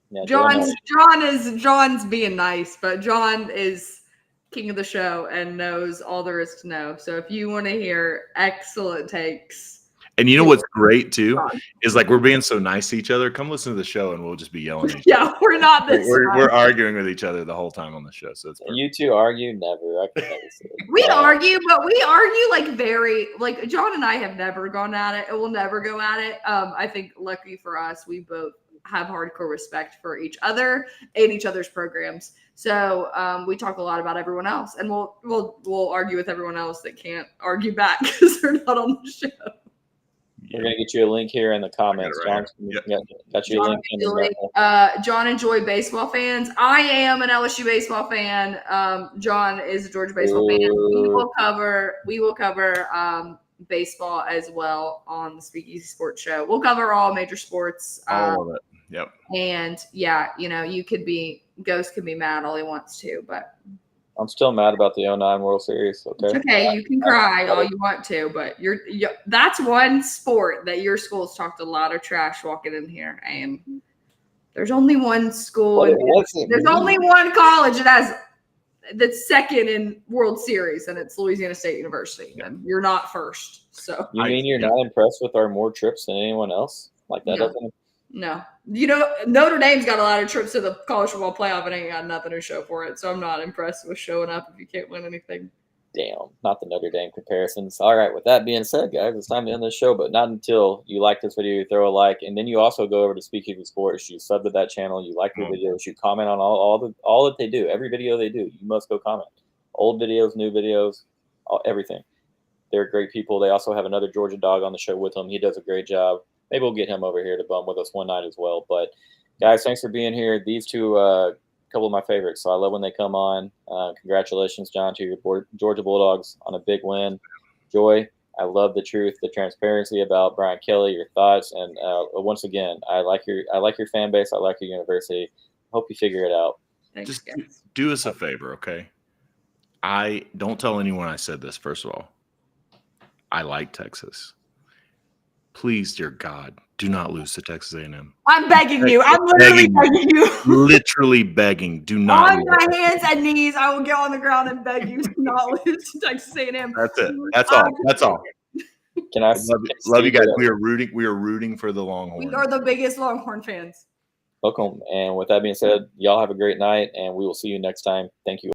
Yeah, John's being nice, but John is king of the show and knows all there is to know. So if you want to hear excellent takes, And you know what's great too is like we're being so nice to each other. Come listen to the show, and we'll just be yelling at each other. Yeah, we're not this. We're arguing with each other the whole time on the show. So it's You two argue? Never. I can never say it. We argue, but we argue like very like John and I have never gone at it, and we'll never go at it. I think lucky for us, we both have hardcore respect for each other and each other's programs. So we talk a lot about everyone else, and we'll argue with everyone else that can't argue back because they're not on the show. We're gonna get you a link here in the comments. Right John, got you a link. John and Joy baseball fans. I am an LSU baseball fan. John is a Georgia baseball fan. We will cover baseball as well on the Speakeasy Sports Show. We'll cover all major sports. all of it. Yep. And yeah, Ghost can be mad all he wants to, but I'm still mad about the 09 World Series. Okay. You can cry all you want to, but that's one sport that your school's talked a lot of trash walking in here. And there's only one school. There's only one college that's second in World Series, and it's Louisiana State University. Yeah. And you're not first. So you mean you're not impressed with our more trips than anyone else? Like that doesn't. No. Notre Dame's got a lot of trips to the college football playoff and ain't got nothing to show for it. So I'm not impressed with showing up if you can't win anything. Damn, not the Notre Dame comparisons. All right, with that being said, guys, it's time to end the show, but not until you like this video, you throw a like, and then you also go over to Speakeasy Sports, you sub to that channel, you like the videos, you comment on all that they do, every video they do, you must go comment. Old videos, new videos, everything. They're great people. They also have another Georgia dog on the show with them. He does a great job. Maybe we'll get him over here to bum with us one night as well. But guys, thanks for being here. These two, a couple of my favorites. So I love when they come on. Congratulations, John, to your Georgia Bulldogs on a big win. Joy, I love the truth, the transparency about Brian Kelly, your thoughts, and once again, I like your fan base. I like your university. Hope you figure it out. Thanks, just guys. do us a favor, okay? I don't tell anyone I said this. First of all, I like Texas. Please, dear God, do not lose to Texas A&M. I'm begging you. I'm literally begging you. Literally begging. Do not. On my hands and knees, I will get on the ground and beg you to not lose to Texas A&M. That's it. That's all. That's all. Can I love you guys? We are rooting for the Longhorns. We are the biggest Longhorn fans. Welcome. And with that being said, y'all have a great night, and we will see you next time. Thank you.